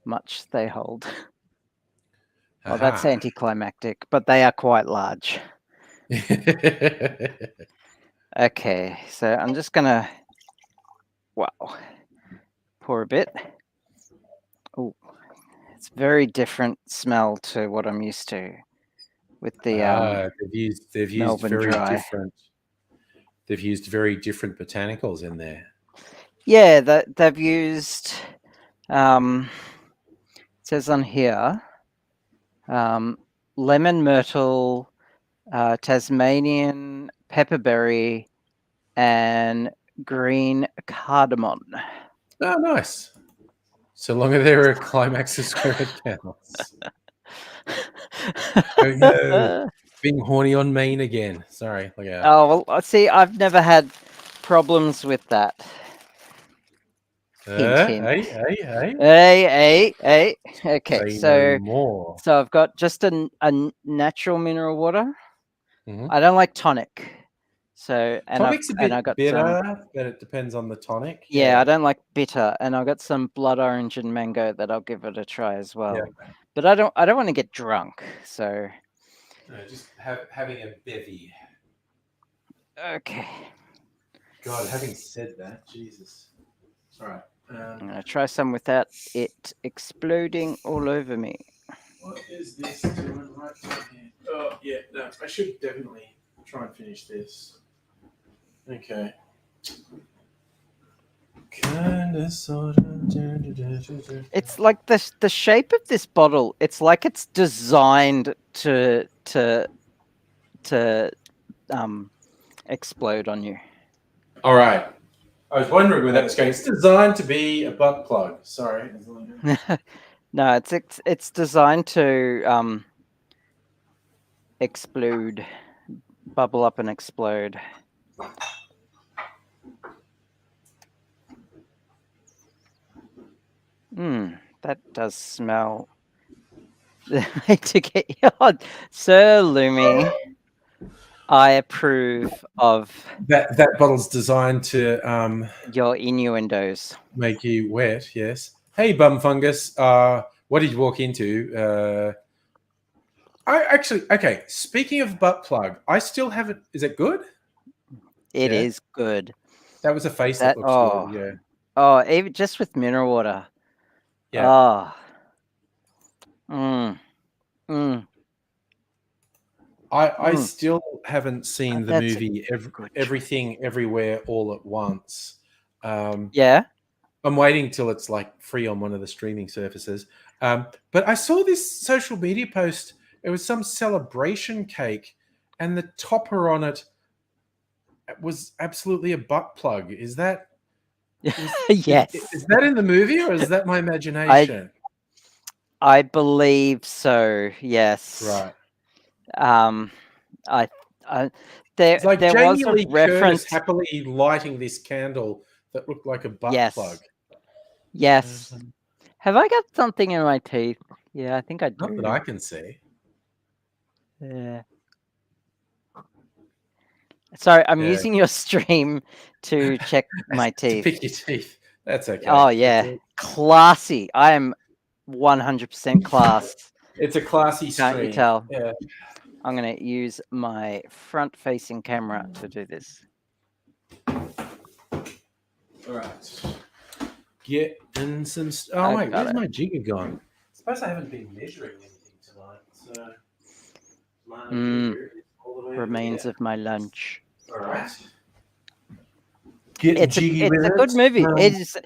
much they hold. Well, that's Aha. anticlimactic, but they are quite large. Okay, so I'm just gonna, pour a bit. Oh, it's very different smell to what I'm used to with the they've used Melbourne very Dry. different. They've used very different botanicals in there. Yeah, they've used. It says on here, lemon myrtle, Tasmanian pepperberry, and green cardamom. Oh, nice. So long as there are climaxes where it counts. Oh no, being horny on Maine again. Sorry, look out. Oh well, see, I've never had problems with that. Hint, hint. Hey. Okay, Say so no more. so I've got just a natural mineral water. Mhm. I don't like tonic. So Tonic's a bit I got bitter, some. but it depends on the tonic. Yeah, I don't like bitter, and I've got some blood orange and mango that I'll give it a try as well. Yeah. But I don't want to get drunk, so No, just having a bevy. okay. God, having said that, Jesus. All right. I'm gonna try some without it exploding all over me. What is this doing right here? Oh, yeah, no, I should definitely try and finish this. Okay. Kinda, sorta. It's like the shape of this bottle. It's like it's designed to explode on you. All right. I was wondering where that was going. It's designed to be a butt plug. Sorry. No, it's designed to explode, bubble up and explode. That does smell. To get your Sir Lumi, I approve of that bottle's designed to your innuendos. make you wet. Yes. Hey, bum fungus. What did you walk into? I actually okay. Speaking of butt plug, I still haven't. Is it good? It is good. That was a face that looks good. Yeah. Oh, even just with mineral water. Yeah. I still haven't seen the movie Everything Everywhere All at Once. Yeah. I'm waiting till it's like free on one of the streaming services. But I saw this social media post. It was some celebration cake, and the topper on it was absolutely a butt plug. Is that? Yes. Is that in the movie, or is that my imagination? I believe so. Yes. Right. It's like there was a reference. Curtis happily lighting this candle that looked like a butt plug. Yes. Have I got something in my teeth? Yeah, I think I do. Not that I can see. Yeah. Sorry, I'm using your stream to check my teeth. To pick your teeth. That's okay. Oh yeah, classy. I am 100% class. It's a classy stream. Can't you tell? Yeah. I'm going to use my front-facing camera to do this. All right. Getting some. Oh wait, where's my jigger gone? I suppose I haven't been measuring anything tonight. So. Remains of my lunch. All right. Getting It's jiggy with a good it. movie. It is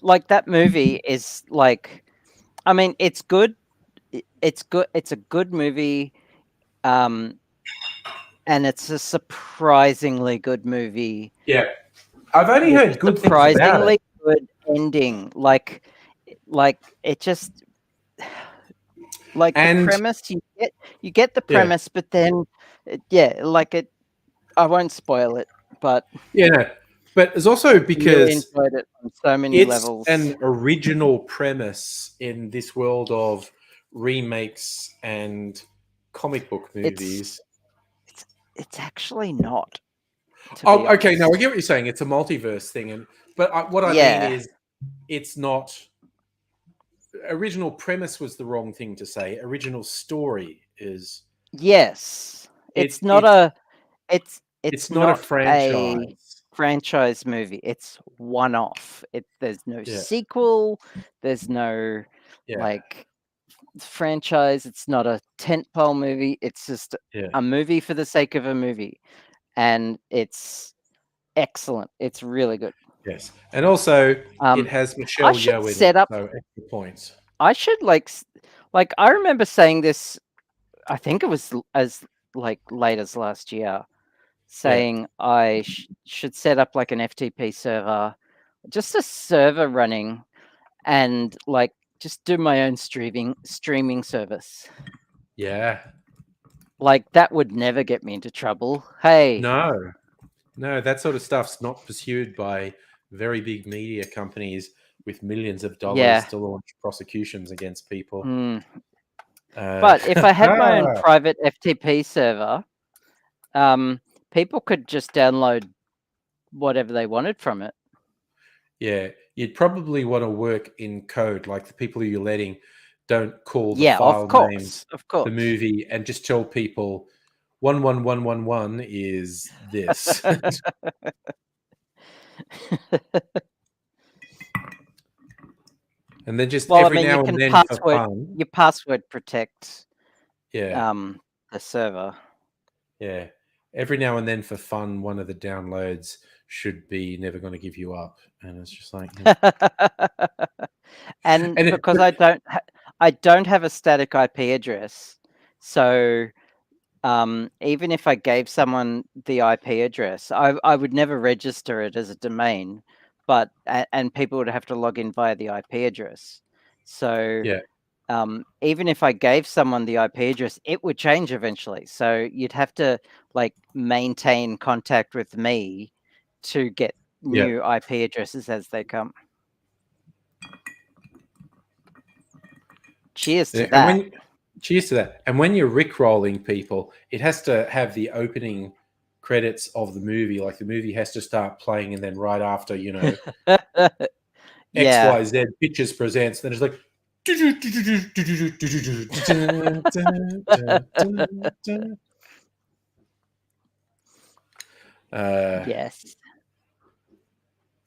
like that movie is like, I mean, it's good. It's good. It's a good movie. And it's a surprisingly good movie. Yeah. I've only With heard a good things about it. surprisingly good ending. Like it just like the And premise you get the Yeah. premise, but then like it. I won't spoil it, but yeah, no. But it's also really because enjoyed it on so many it's levels. an original premise in this world of remakes and comic book movies. It's actually not. To Oh, be okay. No, I honest. get what you're saying. It's a multiverse thing, but what I mean Yeah. is, it's not. Original premise was the wrong thing to say. Original story is. Yes. It's not a it's not a not a franchise. franchise movie. It's one off. There's no Yeah. sequel. There's no Yeah. like franchise. It's not a tentpole movie. It's just Yeah. a movie for the sake of a movie, and it's excellent. It's really good. Yes, and also it has Michelle I should Yeoh in set it, up. so extra points. I should like I remember saying this. I think it was as like late as last year, saying I should set up like an FTP server, just a server running, and like just do my own streaming service. Yeah. Like that would never get me into trouble. Hey. No, that sort of stuff's not pursued by very big media companies with millions of dollars to launch prosecutions against people. But if I had my own private FTP server, people could just download whatever they wanted from it. Yeah, you'd probably want to work in code, like the people who you're letting don't call the file names of course. the movie, and just tell people 11111 is this. And then just every now and then for fun. You password protect Yeah. The server. Yeah. Every now and then for fun, one of the downloads should be Never Gonna Give You Up. And it's just like and because I don't have a static IP address, so even if I gave someone the IP address, I would never register it as a domain, but and people would have to log in via the IP address. So yeah. Even if I gave someone the IP address, it would change eventually. So you'd have to like maintain contact with me to get new IP addresses as they come. Cheers to that. Cheers to that. And when you're rickrolling people, it has to have the opening credits of the movie. Like the movie has to start playing, and then right after, XYZ Pictures presents, then it's like yes.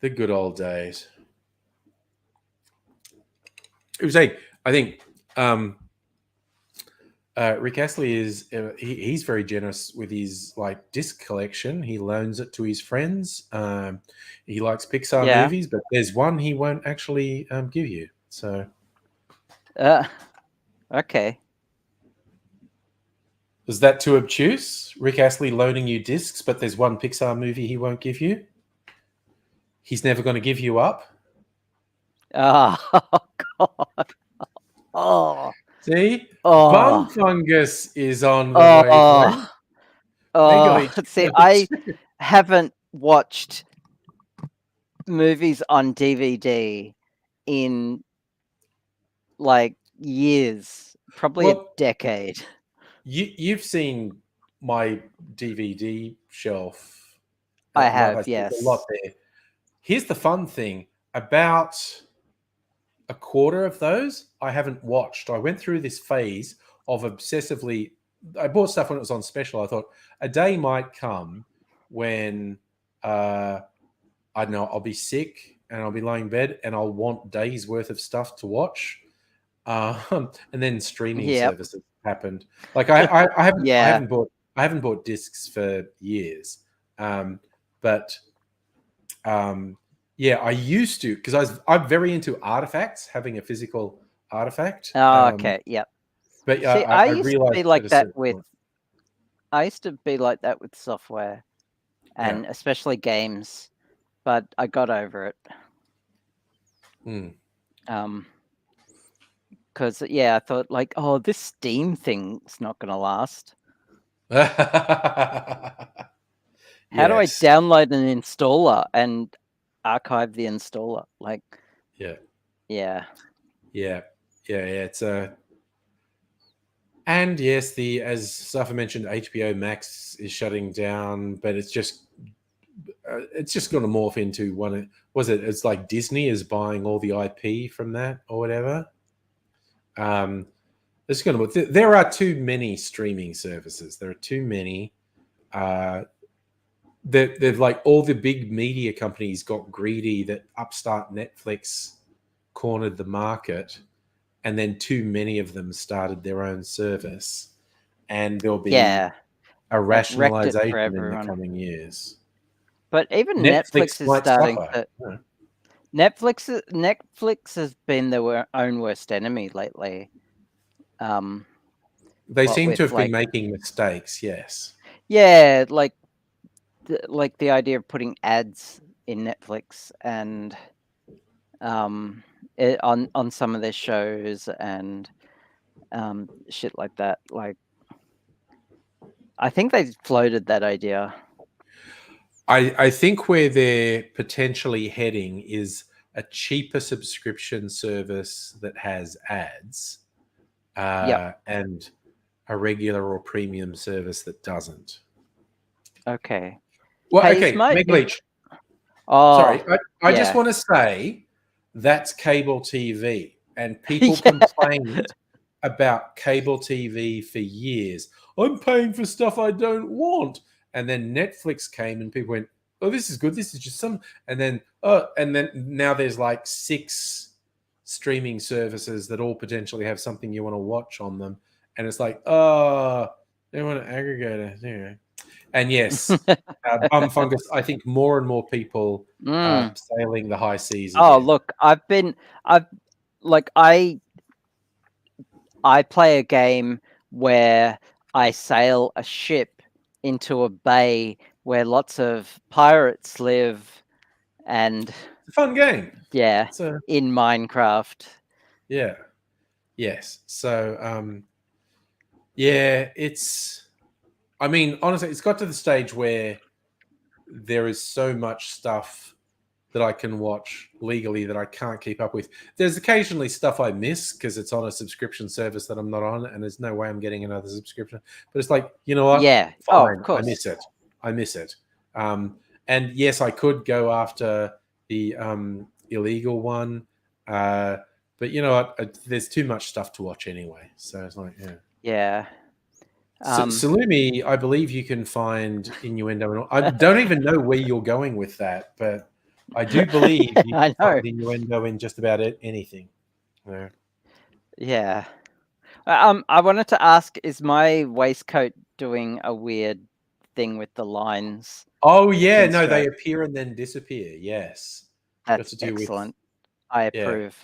The good old days. It was like, I think Rick Astley is he's very generous with his like disc collection. He loans it to his friends. He likes Pixar movies, but there's one he won't actually give you. So, okay. Was that too obtuse? Rick Astley loaning you discs, but there's one Pixar movie he won't give you. He's never going to give you up. Oh God! Oh. See, Bum Fungus is on the wavelength. See, I haven't watched movies on DVD in like years, probably a decade. You've seen my DVD shelf. I have, yes. A lot there. Here's the fun thing. About a quarter of those I haven't watched. I went through this phase of obsessively. I bought stuff when it was on special. I thought a day might come when I don't know, I'll be sick and I'll be lying in bed and I'll want days worth of stuff to watch. And then streaming services happened. Like I Yeah. haven't bought discs for years, but yeah, I used to, because I'm very into artifacts, having a physical artifact. Oh, okay. Yep. But yeah, See, I I used to realized be at like a that certain with point. software, Yeah. and especially games, but I got over it. Mm. Because I thought like, oh, this Steam thing's not going to last. How do I Yes. download an installer and archive the installer? Like, Yeah. yeah, Yeah. It's and yes, as Safa mentioned, HBO Max is shutting down, but it's just going to morph into one. It's like Disney is buying all the IP from that or whatever. It's going to. There are too many streaming services. There are too many. They've like all the big media companies got greedy that upstart Netflix cornered the market, and then too many of them started their own service, and there'll be a that wrecked it for rationalization in the everyone. coming years. But even Netflix Netflix is might starting suffer. to. Netflix has been their own worst enemy lately. They What seem to with have been like, making mistakes. Yes. yeah, like the idea of putting ads in Netflix and on some of their shows and shit like that. Like, I think they floated that idea. I think where they're potentially heading is a cheaper subscription service that has ads, Yep. and a regular or premium service that doesn't. Okay. Well, Hey, okay, Meg Leach. Oh, Sorry, I just yeah. want to say that's cable TV, and people Yeah. complained about cable TV for years. I'm paying for stuff I don't want, and then Netflix came, and people went, "Oh, this is good. This is just some." And then now there's like 6 streaming services that all potentially have something you want to watch on them, and it's like, oh, they want to aggregate it. Yeah. And yes, bum fungus. I think more and more people are sailing the high seas again. Oh, look, I play a game where I sail a ship into a bay where lots of pirates live, and It's a fun game. yeah, in Minecraft. Yeah. Yes. So, yeah, I mean, honestly, it's got to the stage where there is so much stuff that I can watch legally that I can't keep up with. There's occasionally stuff I miss because it's on a subscription service that I'm not on, and there's no way I'm getting another subscription. But it's like, you know what? Yeah. Fine. Of course. I miss it. And yes, I could go after the illegal one, but you know what? There's too much stuff to watch anyway. So it's like, yeah. Yeah. Salumi, I believe you can find innuendo. I don't even know where you're going with that, but I do believe you can find innuendo in just about anything. Yeah. I wanted to ask, is my waistcoat doing a weird thing with the lines? Oh yeah, no, they appear and then disappear. Yes, that's excellent. I approve.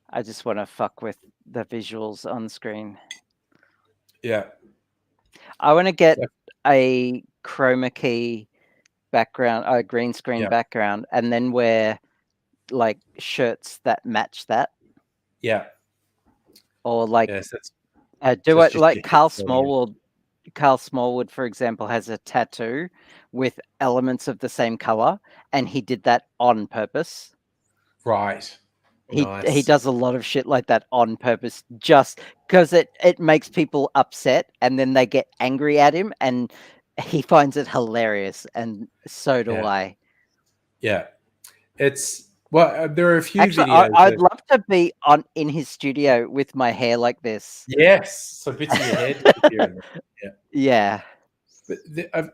I just want to fuck with the visuals on screen. Yeah. I want to get a chroma key background, a green screen background, and then wear like shirts that match that. Yeah. Or like do it like Carl Smallwood. Carl Smallwood, for example, has a tattoo with elements of the same color, and he did that on purpose. Right. He does a lot of shit like that on purpose, just because it makes people upset, and then they get angry at him, and he finds it hilarious, and so do I. Yeah, it's there are a few Actually, videos. I'd love to be in his studio with my hair like this. Yes, so bits of your head. Yeah. But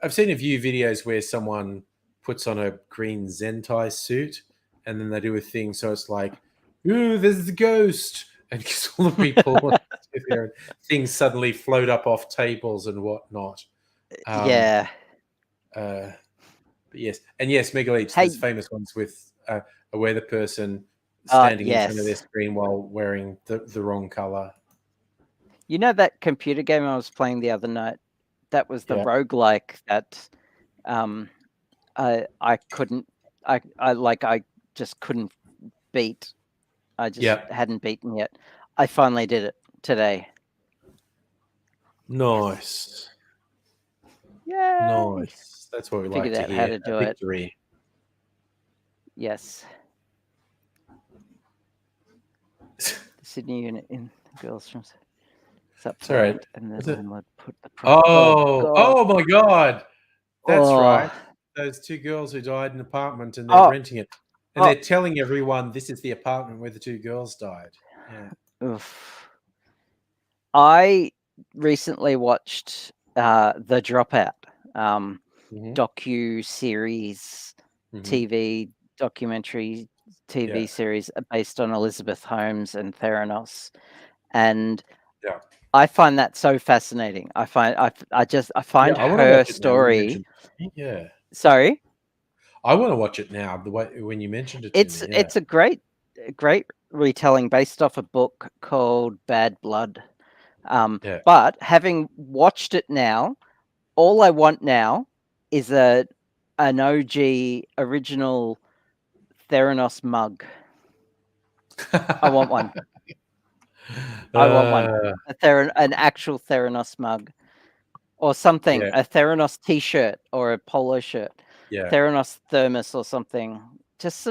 I've seen a few videos where someone puts on a green Zentai suit, and then they do a thing. So it's like, ooh, there's the ghost, and because all the people sit there and things suddenly float up off tables and whatnot. Yeah. But yes, and yes, Mega Leech. Hey. There's famous ones with where the person standing in front of their Yes. screen while wearing the wrong color. You know that computer game I was playing the other night? That was the Yeah. roguelike that I couldn't I just couldn't beat. I just Yeah. hadn't beaten yet. I finally did it today. Nice. Yeah. Nice. That's what we Figured like to out how hear. to do A it. victory. Yes. The Sydney unit in girls from Sorry. Subfluent and Was the it? landlord put the Oh my God. That's right. Oh. Those two girls who died in an apartment and they're renting it. And they're telling everyone this is the apartment where the two girls died. Yeah. Oof. I recently watched The Dropout, docu-series, TV documentary TV series based on Elizabeth Holmes and Theranos, and I find that so fascinating. I find I wanna her watch it now. You story. mentioned it. Yeah. Sorry? I wanna watch it now. The way when you mentioned it to me. Yeah. It's a great retelling based off a book called Bad Blood. Yeah. But having watched it now, all I want now is an OG original Theranos mug. I want one. I want one. An actual Theranos mug or something. Yeah. A Theranos T-shirt or a polo shirt. Yeah. Theranos thermos or something. Just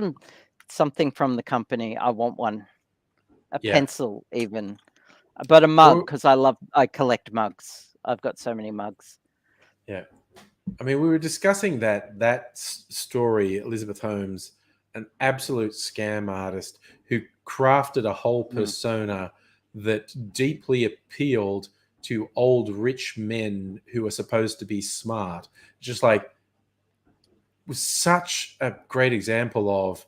something from the company. I want one. A pencil even. But a mug because I collect mugs. I've got so many mugs. Yeah. I mean, we were discussing that story, Elizabeth Holmes, an absolute scam artist who crafted a whole persona that deeply appealed to old rich men who are supposed to be smart. Just like was such a great example of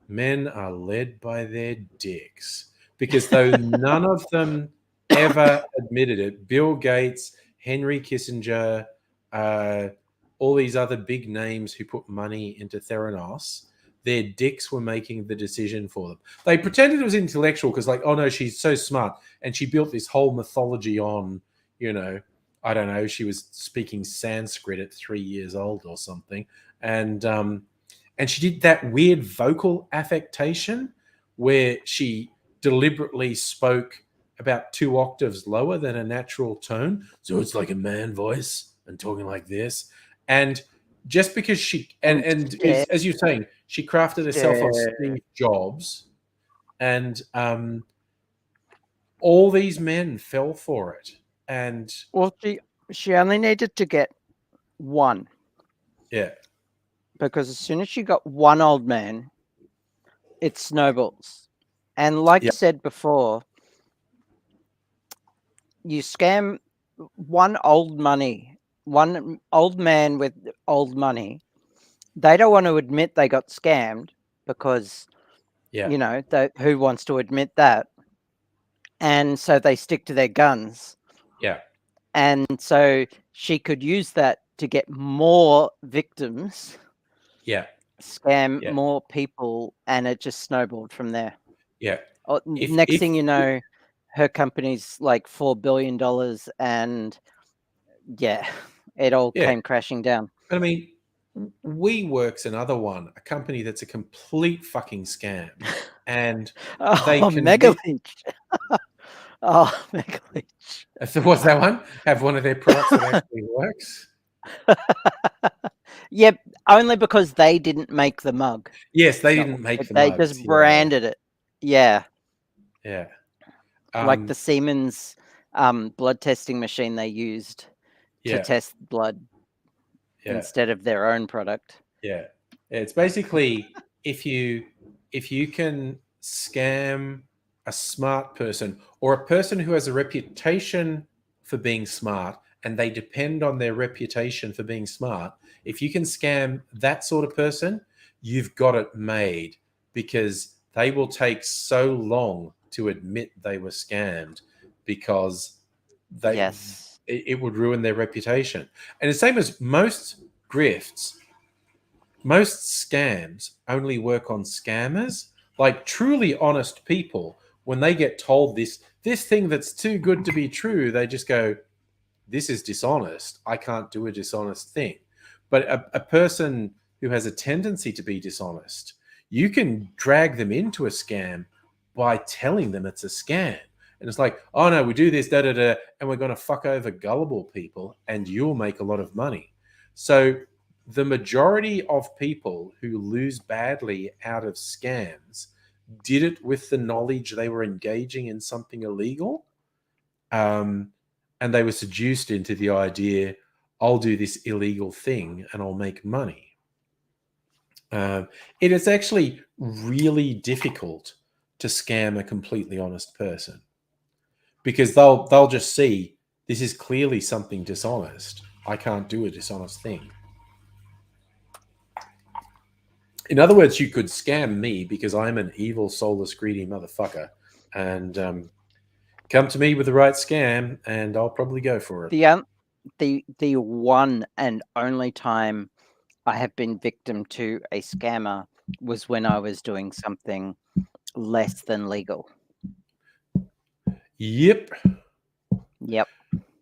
men are led by their dicks, because though none of them ever admitted it, Bill Gates, Henry Kissinger, all these other big names who put money into Theranos, their dicks were making the decision for them. They pretended it was intellectual because, like, oh no, she's so smart, and she built this whole mythology on, I don't know, she was speaking Sanskrit at 3 years old or something, and she did that weird vocal affectation where she deliberately spoke about 2 octaves lower than a natural tone, so it's like a man voice and talking like this. And just because she as you're saying, she crafted herself on Steve Jobs, and all these men fell for it. And well, she only needed to get one. Yeah. Because as soon as she got one old man, it snowballs. And like you said before, you scam one old man with old money. They don't want to admit they got scammed because, who wants to admit that? And so they stick to their guns. Yeah. And so she could use that to get more victims. Yeah. Scam more people, and it just snowballed from there. Yeah. Next thing you know, her company's like $4 billion, and it all came crashing down. But I mean, WeWork's another one, a company that's a complete fucking scam. And Mega Leech. Mega Leech. What's that one? Have one of their products that actually works? Yep, only because they didn't make the mug. Yes, they didn't make the mug. They mugs, just branded it. Yeah. Yeah. Like the Siemens blood testing machine they used to test blood instead of their own product. Yeah. It's basically if you can scam a smart person or a person who has a reputation for being smart and they depend on their reputation for being smart, if you can scam that sort of person, you've got it made, because they will take so long to admit they were scammed because Yes. it would ruin their reputation. And the same as most grifts, most scams only work on scammers. Like truly honest people, when they get told this thing that's too good to be true, they just go, this is dishonest. I can't do a dishonest thing. But a person who has a tendency to be dishonest, you can drag them into a scam by telling them it's a scam. And it's like, oh no, we do this, da da da, and we're going to fuck over gullible people and you'll make a lot of money. So the majority of people who lose badly out of scams did it with the knowledge they were engaging in something illegal. And they were seduced into the idea, I'll do this illegal thing and I'll make money. It is actually really difficult to scam a completely honest person because they'll just see this is clearly something dishonest. I can't do a dishonest thing. In other words, you could scam me because I'm an evil, soulless, greedy motherfucker, and come to me with the right scam, and I'll probably go for it. The one and only time I have been victim to a scammer was when I was doing something less than legal. Yep.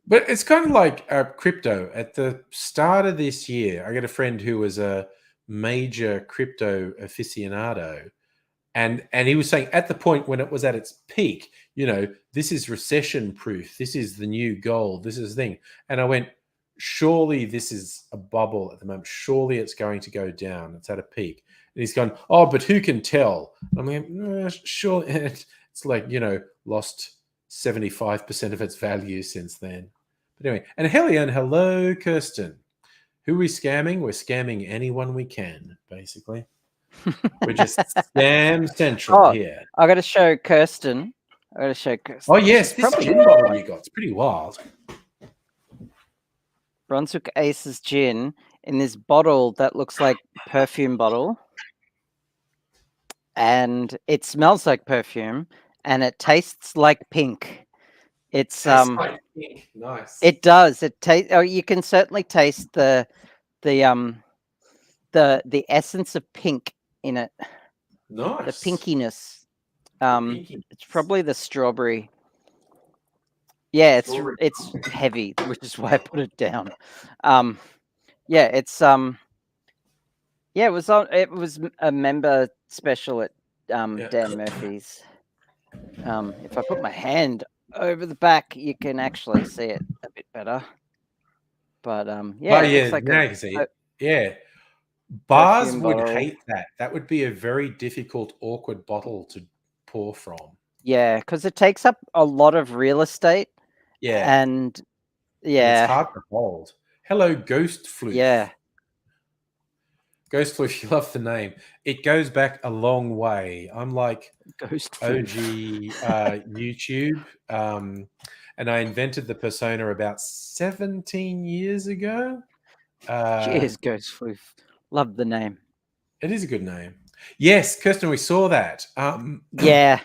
But it's kind of like crypto. At the start of this year, I got a friend who was a major crypto aficionado, and he was saying at the point when it was at its peak, this is recession proof, this is the new gold, this is the thing. And I went, surely this is a bubble at the moment, surely it's going to go down, it's at a peak. And he's gone, oh, but who can tell? I'm like, sure. It's like, lost 75% of its value since then. But anyway, and Hellion, hello, Kirsten. Who are we scamming? We're scamming anyone we can, basically. We're just scam central here. I got to show Kirsten. Oh, yes, this gin bottle you got. It's pretty wild. Brunswick Aces gin in this bottle that looks like perfume bottle. And it smells like perfume and it tastes like pink. It's like pink. Nice. It does. It tastes. Oh, you can certainly taste the essence of pink in it. Nice. The pinkiness. It's probably the strawberry. Yeah, it's heavy, which is why I put it down. Yeah, it's yeah, it was a member special at Dan Murphy's. If I put my hand over the back, you can actually see it a bit better. But yeah, it looks like now you can see it. Yeah. Bars would bottle. hate that. That would be a very difficult, awkward bottle to pour from. Yeah, because it takes up a lot of real estate. Yeah. And yeah. It's hard to hold. Hello, Ghost Floof. Yeah. Ghost Floof, you love the name. It goes back a long way. I'm like Ghost OG YouTube. And I invented the persona about 17 years ago. Cheers, Ghost Floof. Love the name. It is a good name. Yes, Kirsten, we saw that. Yeah.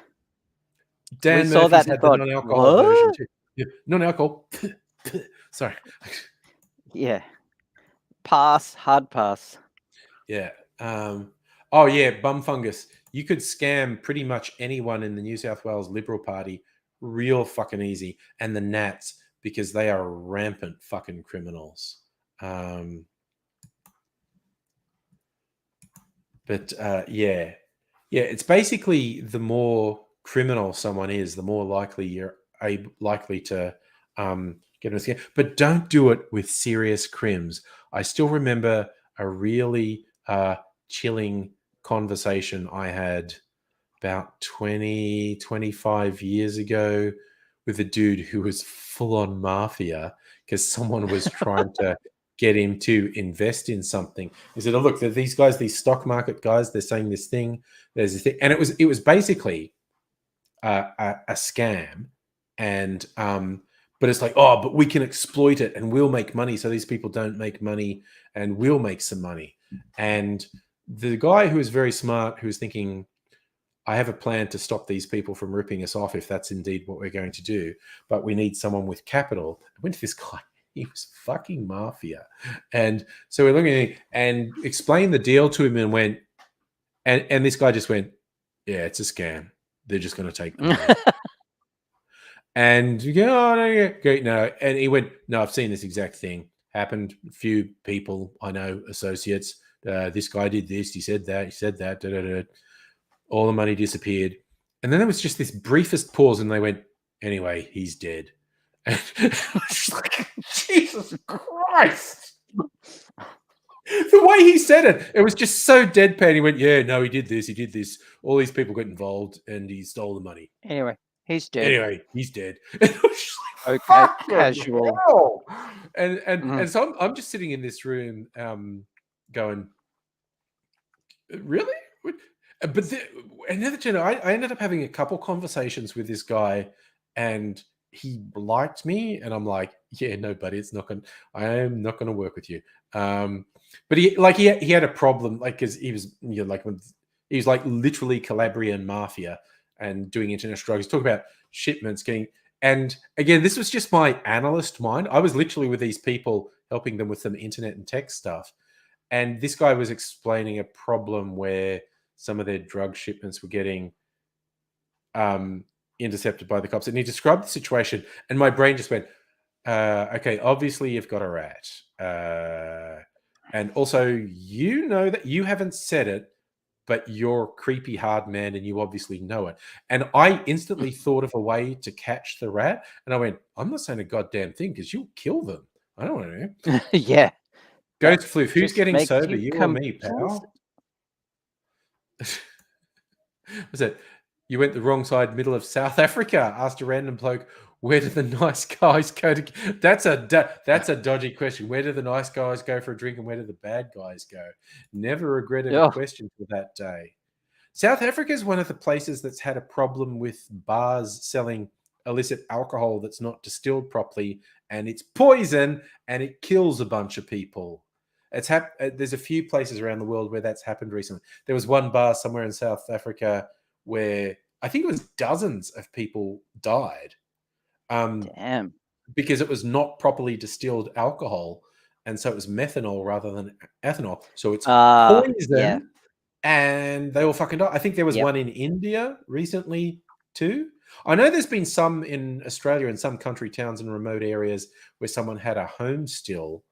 Dan Murphy's had the non-alcohol version too. Yeah, non-alcohol. Sorry. Yeah. Hard pass. Yeah. Oh yeah, bum fungus. You could scam pretty much anyone in the New South Wales Liberal Party real fucking easy, and the Nats, because they are rampant fucking criminals. But yeah, it's basically the more criminal someone is, the more likely you're likely to get a scam. But don't do it with serious crims. I still remember a really chilling conversation I had about 25 years ago with a dude who was full on mafia because someone was trying to get him to invest in something. He said, oh, look, these guys, these stock market guys, they're saying this thing, there's this thing. And it was basically a scam. And but it's like, oh, but we can exploit it and we'll make money so these people don't make money and we'll make some money. And the guy who was very smart, who was thinking, I have a plan to stop these people from ripping us off if that's indeed what we're going to do. But we need someone with capital. I went to this guy. He was fucking mafia. And so we're looking at him and explained the deal to him and went, and this guy just went, yeah, it's a scam. They're just going to take the money. And you go, oh, no, yeah, great, no. And he went, no, I've seen this exact thing. Happened. A few people I know, associates. This guy did this. He said that. He said that. Da, da, da. All the money disappeared. And then there was just this briefest pause, and they went, anyway, he's dead. And like, Jesus Christ. The way he said it was just so deadpan. He went, yeah, no, he did this. He did this. All these people got involved, and he stole the money. Anyway, he's dead. Anyway, he's dead. Like, okay, casual. Hell. And so I'm just sitting in this room going, really? But I ended up having a couple conversations with this guy, and he liked me, and I'm like, yeah, no, buddy, I am not gonna work with you. But he had a problem, like, because he was he was like literally Calabrian mafia and doing international drugs. Talk about shipments getting, and again, this was just my analyst mind. I was literally with these people helping them with some internet and tech stuff, and this guy was explaining a problem where some of their drug shipments were getting intercepted by the cops. And he described the situation, and my brain just went, okay, obviously you've got a rat. And also, you know that you haven't said it, but you're a creepy hard man and you obviously know it. And I instantly thought of a way to catch the rat. And I went, I'm not saying a goddamn thing because you'll kill them. I don't want to. Yeah. Ghost Floof, who's getting sober? You or me, pal? Was it you went the wrong side, middle of South Africa? Asked a random bloke, where do the nice guys go to? That's a dodgy question. Where do the nice guys go for a drink, and where do the bad guys go? Never regretted a question for that day. South Africa is one of the places that's had a problem with bars selling illicit alcohol that's not distilled properly, and it's poison, and it kills a bunch of people. There's a few places around the world where that's happened recently. There was one bar somewhere in South Africa where I think it was dozens of people died. Damn. Because it was not properly distilled alcohol, and so it was methanol rather than ethanol. So it's poison, and they all fucking died. I think there was one in India recently too. I know there's been some in Australia in some country towns and remote areas where someone had a home still,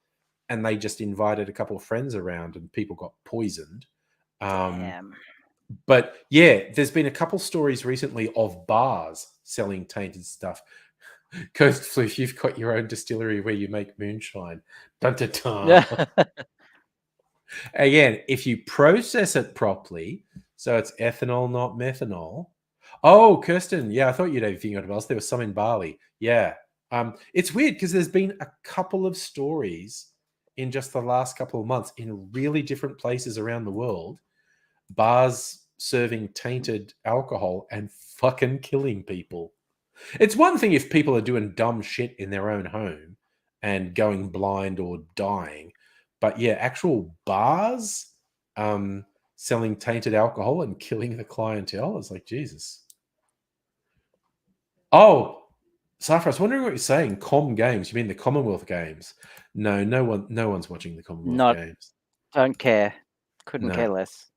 and they just invited a couple of friends around and people got poisoned. But yeah, there's been a couple stories recently of bars selling tainted stuff. Ghost Floof, you've got your own distillery where you make moonshine. Dun, dun, dun. Again, if you process it properly, so it's ethanol, not methanol. Oh, Kirsten, yeah, I thought you'd have anything else. There was some in Bali. Yeah. It's weird because there's been a couple of stories in just the last couple of months in really different places around the world, bars serving tainted alcohol and fucking killing people. It's one thing if people are doing dumb shit in their own home and going blind or dying, but yeah, actual bars selling tainted alcohol and killing the clientele is like, Jesus. Oh, Safra, I was wondering what you're saying. Com Games. You mean the Commonwealth Games? No one's watching the Commonwealth Games. Don't care. Couldn't care less.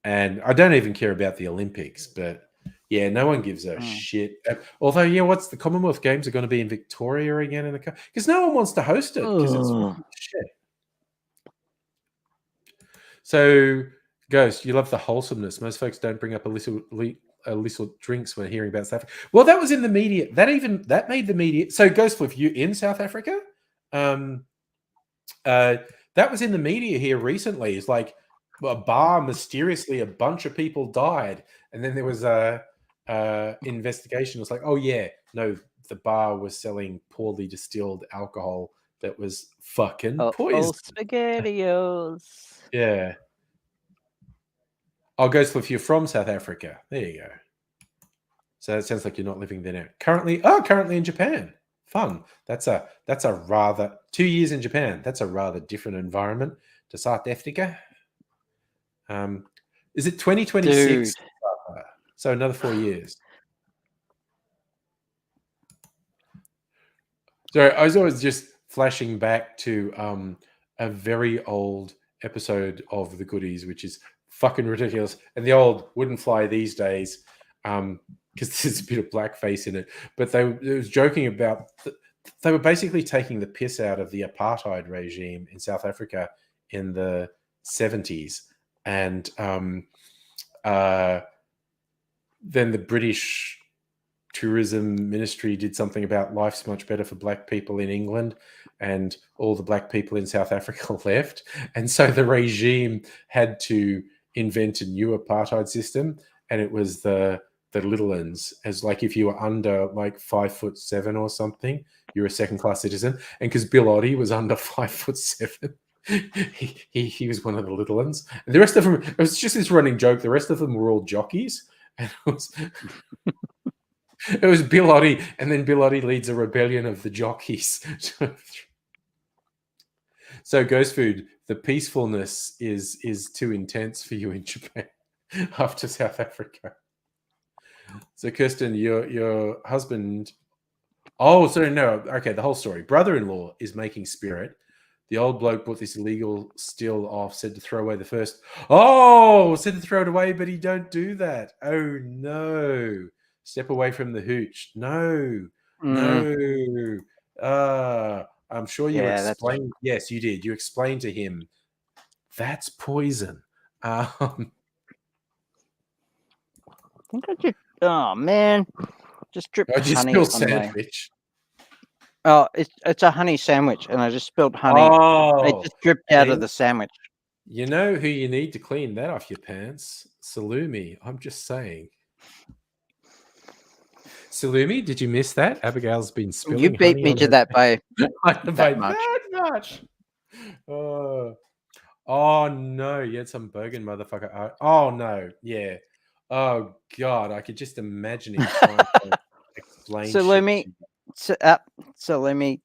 And I don't even care about the Olympics, but yeah, no one gives a shit. Although, yeah, what's the Commonwealth Games are going to be in Victoria again because no one wants to host it because it's shit. So, Ghost, you love the wholesomeness. Most folks don't bring up illicit drinks when hearing about South Africa. Well, that was in the media. That made the media. So, Ghost Floof, you in South Africa? That was in the media here recently. It's like a bar, mysteriously, a bunch of people died, and then there was a investigation. It was like, oh yeah, no, the bar was selling poorly distilled alcohol that was fucking poison. SpaghettiOs. Yeah. I'll go if you're from South Africa. There you go. So it sounds like you're not living there now. Currently in Japan. Fun. That's a rather 2 years in Japan. That's a rather different environment to South Africa. Is it 2026? So another 4 years. So I was always just flashing back to a very old episode of The Goodies, which is fucking ridiculous. And the old wouldn't fly these days because there's a bit of blackface in it. But they was joking about they were basically taking the piss out of the apartheid regime in South Africa in the 70s, and then the British tourism ministry did something about life's much better for black people in England, and all the black people in South Africa left, and so the regime had to invent a new apartheid system, and it was the little uns, as like if you were under like 5'7" or something, you're a second class citizen, and because Bill Oddie was under 5'7", he was one of the little uns, and the rest of them, it was just this running joke, the rest of them were all jockeys, and it was Bill Oddie, and then Bill Oddie leads a rebellion of the jockeys. So, Ghost Food, the peacefulness is too intense for you in Japan after South Africa. So, Kirsten, your husband. Oh, sorry, no. Okay, the whole story. Brother-in-law is making spirit. The old bloke bought this illegal still off, said to throw away the first. Oh, said to throw it away, but he don't do that. Oh, no. Step away from the hooch. No. I'm sure you explained. Yes, you did. You explained to him that's poison. I think I did. Oh man, just dripped honey on sandwich. Oh, it's a honey sandwich, and I just spilled honey. Oh, it just dripped out of the sandwich. You know who you need to clean that off your pants? Salumi. I'm just saying. Salumi, did you miss that? Abigail's been spilling. You beat me to that by that much. Oh no, you had some Bergen motherfucker. Oh no, yeah. Oh god, I could just imagine him trying to explain. Salumi.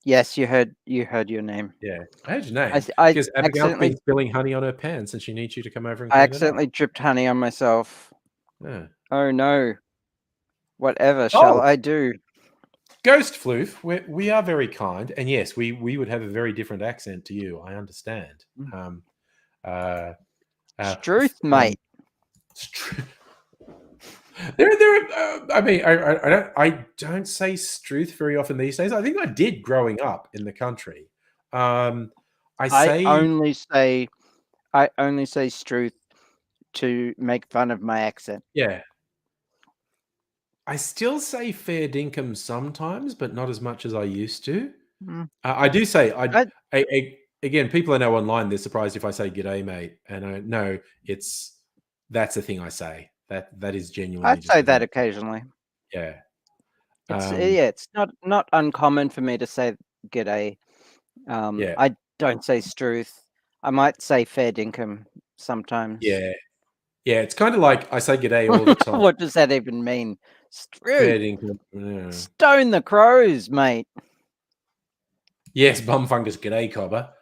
Yes, you heard your name. Yeah, I heard your name. Because Abigail's been spilling honey on her pants, and she needs you to come over and. I accidentally dripped honey on myself. Yeah. Oh no. Whatever shall I do? Ghost Floof, we are very kind, and yes, we would have a very different accent to you. I understand. Struth, mate. I mean, I don't say Struth very often these days. I think I did growing up in the country. I only say Struth to make fun of my accent. Yeah. I still say fair dinkum sometimes, but not as much as I used to. I do say again, people I know online, they're surprised if I say "G'day, mate," and I know that's a thing I say. That is genuinely. I say that occasionally. Yeah, it's not uncommon for me to say "G'day." I don't say "Struth." I might say "fair dinkum" sometimes. Yeah, it's kind of like I say "G'day" all the time. What does that even mean? Fair dinkum. Yeah. Stone the crows, mate. Yes, bumfungus. G'day, cobber.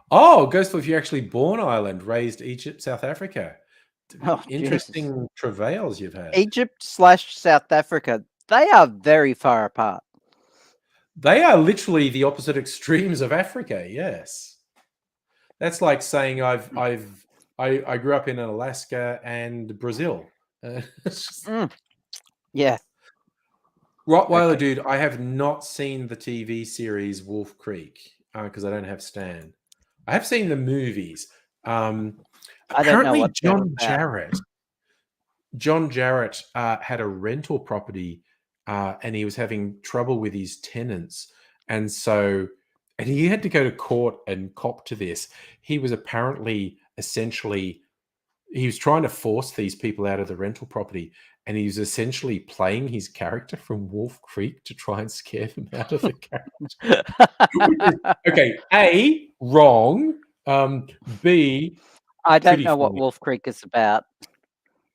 Ghostful, you're actually born Ireland, raised Egypt, South Africa. Interesting travails you've had. Egypt/South Africa, they are very far apart. They are literally the opposite extremes of Africa. Yes, that's like saying I grew up in Alaska and Brazil. Yeah. Rottweiler dude, I have not seen the TV series Wolf Creek because I don't have Stan. I have seen the movies. Apparently, John Jarrett had a rental property and he was having trouble with his tenants. And he had to go to court and cop to this. He was apparently he was trying to force these people out of the rental property. And he was essentially playing his character from Wolf Creek to try and scare them out of the character. Okay, A, wrong. B, I don't know what Wolf Creek is about.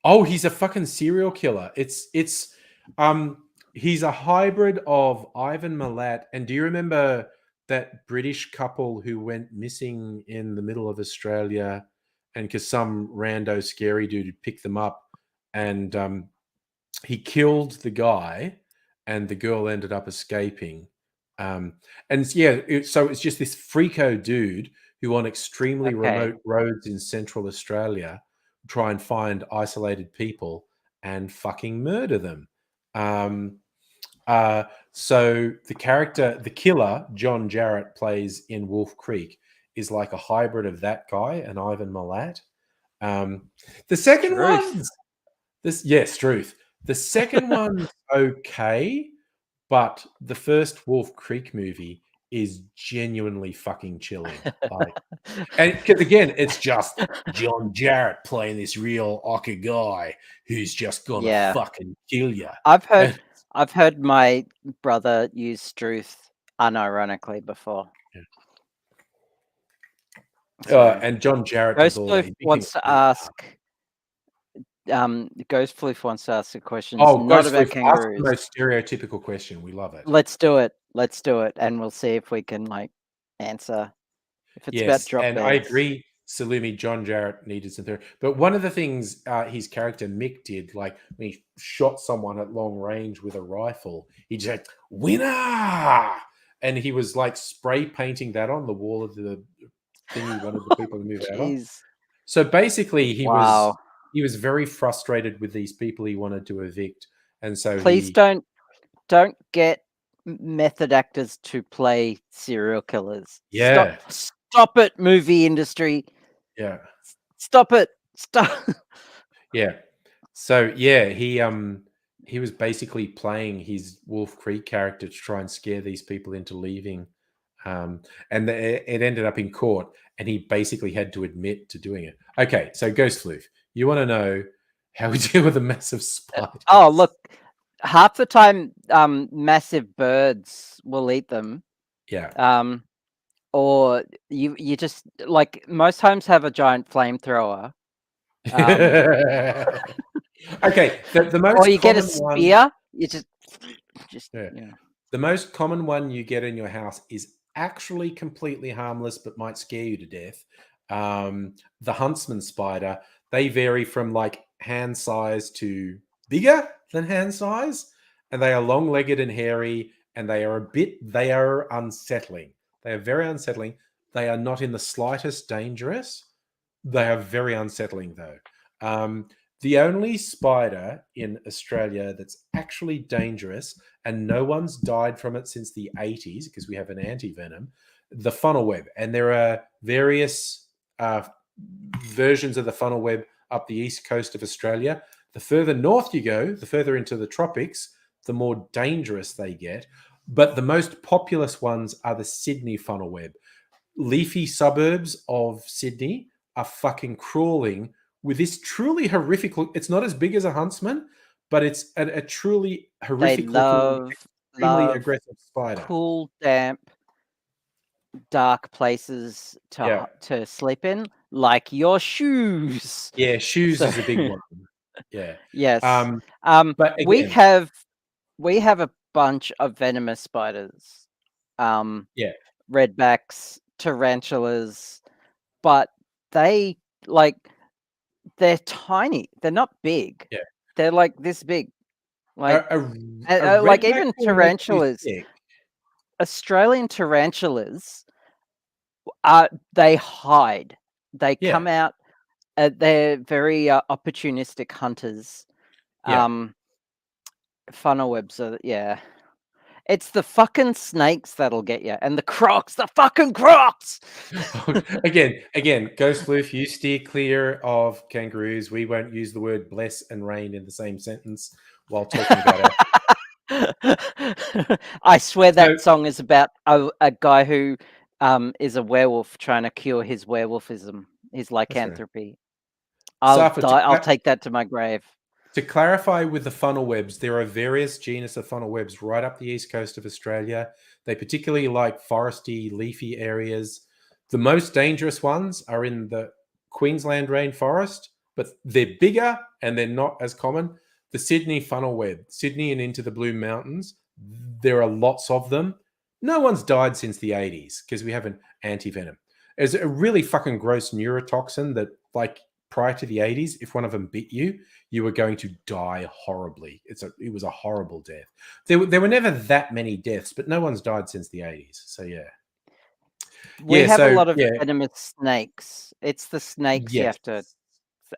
Oh, he's a fucking serial killer. He's a hybrid of Ivan Milat. And do you remember that British couple who went missing in the middle of Australia and because some rando scary dude had picked them up, and he killed the guy, and the girl ended up escaping. And yeah, so it's just this freako dude who, on extremely remote roads in Central Australia, try and find isolated people and fucking murder them. So the killer, John Jarratt, plays in Wolf Creek, is like a hybrid of that guy and Ivan Milat. The second one, Struth. The second one's okay, but the first Wolf Creek movie is genuinely fucking chilling. And because again, it's just John Jarratt playing this real ocker guy who's just gonna fucking kill you. I've heard my brother use Struth unironically before. And John Jarratt Ghostfloof wants to ask. Ghostfloof wants to ask a question. Not about kangaroos. Ask the most stereotypical question. We love it. Let's do it, and we'll see if we can answer. If it's about drop and bears. I agree, Salumi. John Jarratt needed some therapy. But one of the things his character Mick did, like when he shot someone at long range with a rifle, he just said, "Winner!" And he was like spray painting that on the wall of the thing he wanted the people to move out of. So basically, he was very frustrated with these people he wanted to evict, and so please don't get method actors to play serial killers. Yeah. Stop it, movie industry. Yeah. Stop it. Stop. Yeah. So yeah, he was basically playing his Wolf Creek character to try and scare these people into leaving. And it ended up in court, and he basically had to admit to doing it. Okay, so Ghostfloof, you want to know how we deal with a massive spider? Oh, look, half the time, massive birds will eat them. Yeah. Or you just like most homes have a giant flamethrower. Okay, the most. Or you get a spear. You just The most common one you get in your house is actually completely harmless, but might scare you to death. The huntsman spider. They vary from like hand size to bigger than hand size, and they are long-legged and hairy, and they are unsettling. They are very unsettling. They are not in the slightest dangerous. They are very unsettling, though. The only spider in Australia that's actually dangerous, and no one's died from it since the 80s because we have an anti-venom, the funnel web. And there are various versions of the funnel web up the east coast of Australia. The further north you go, the further into the tropics, the more dangerous they get. But the most populous ones are the Sydney funnel web. Leafy suburbs of Sydney are fucking crawling with this truly horrific look. It's not as big as a huntsman, but it's a truly horrific looking, extremely aggressive spider. Cool, damp, dark places to sleep in, like your shoes. Yeah, shoes is a big one. Yeah. Yes. But again, we have a bunch of venomous spiders. Redbacks, tarantulas, but they're tiny. They're not big. Yeah. They're like this big. Like even tarantulas. Australian tarantulas they hide. They come out. They're very opportunistic hunters. Funnel webs are It's the fucking snakes that'll get you, and the crocs, the fucking crocs. again, Ghostfloof, you steer clear of kangaroos. We won't use the word bless and rain in the same sentence while talking about it. I swear that song is about a guy who is a werewolf trying to cure his werewolfism, his lycanthropy. I'll take that to my grave. To clarify with the funnel webs, there are various genus of funnel webs right up the east coast of Australia. They particularly like foresty, leafy areas. The most dangerous ones are in the Queensland rainforest, but they're bigger and they're not as common. The Sydney funnel web, Sydney and into the Blue Mountains, there are lots of them. No one's died since the 80s because we have an anti-venom. There's a really fucking gross neurotoxin that like prior to the 80s, if one of them bit you, you were going to die horribly. It was a horrible death. There were never that many deaths, but no one's died since the 80s. So yeah. We have a So lot of yeah, venomous snakes. It's the snakes you yes. have to,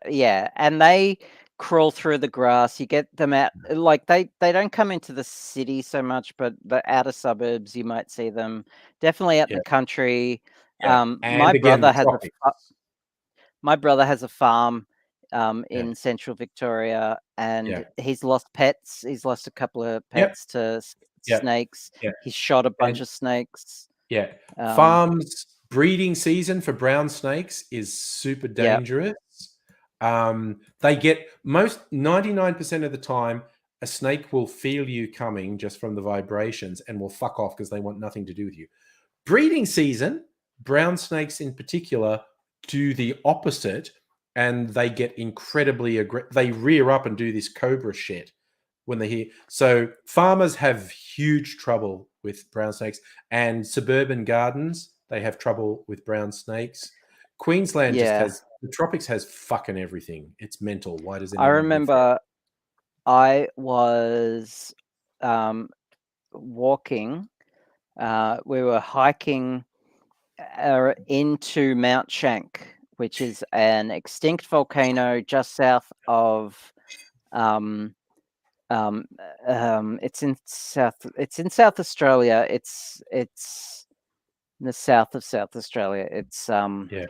yeah, and they crawl through the grass. You get them out, like they don't come into the city so much, but the outer suburbs you might see them. Definitely out in Yeah. the country. Yeah. My And again, brother the has tropics. my brother has a farm Yeah. in central Victoria, and Yeah. he's lost pets. He's lost a couple of Yep. pets to Yep. snakes. Yeah. He's shot a bunch And of snakes. yeah, Um, farms breeding season for brown snakes is super yeah, dangerous. They get 99% of the time, a snake will feel you coming just from the vibrations and will fuck off because they want nothing to do with you. Breeding season, brown snakes in particular do the opposite, and they get incredibly aggressive. They rear up and do this cobra shit when they hear. So farmers have huge trouble with brown snakes, and suburban gardens, they have trouble with brown snakes. Queensland just yeah. has, the tropics has fucking everything. It's mental. Why does I anyone live there? remember I was walking. We were hiking into Mount Shank, which is an extinct volcano just south of. It's in South Australia. It's in the south of South Australia. It's Yeah.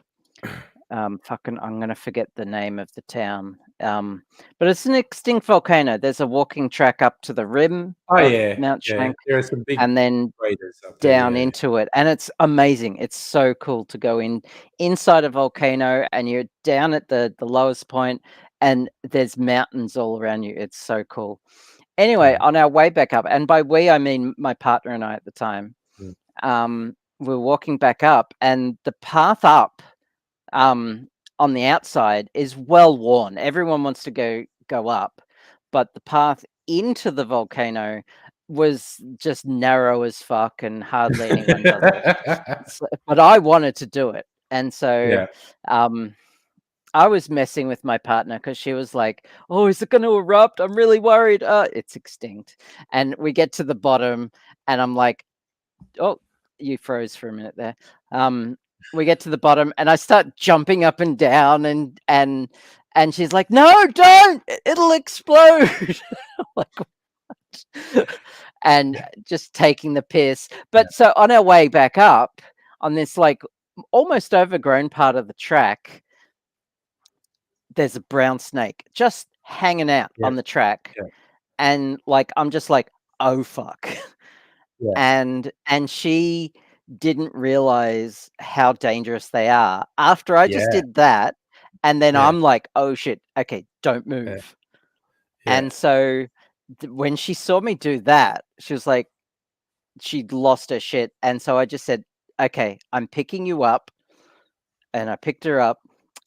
fucking, I'm gonna forget the name of the town. But it's an extinct volcano. There's a walking track up to the rim Oh of yeah. Mount Yeah. Shank, There are some big and then craters up there. down Yeah. into it, and it's amazing. It's so cool to go inside a volcano, and you're down at the lowest point, and there's mountains all around you. It's so cool. Anyway, Mm. on our way back up, and by we I mean my partner and I at the time, Mm. we're walking back up, and the path up on the outside is well worn. Everyone wants to go up, but the path into the volcano was just narrow as fuck, and hardly anyone does it. But I wanted to do it, and so Yeah. I was messing with my partner because she was like, "Oh, is it going to erupt? I'm really worried. It's extinct." And we get to the bottom, and I'm like, "Oh, you froze for a minute there." We get to the bottom, and I start jumping up and down, and she's like, "No, don't! It'll explode!" I'm like, what? And just taking the piss. But so on our way back up on this like almost overgrown part of the track, there's a brown snake just hanging out Yeah. on the track, Yeah. and like I'm just like, oh fuck. Yeah. And she didn't realize how dangerous they are after I just Yeah. did that, and then Yeah. I'm like, oh shit, okay, don't Yeah. move. Yeah. And so when she saw me do that, she was like, she'd lost her shit, and so I just said, okay, I'm picking you up. And I picked her up,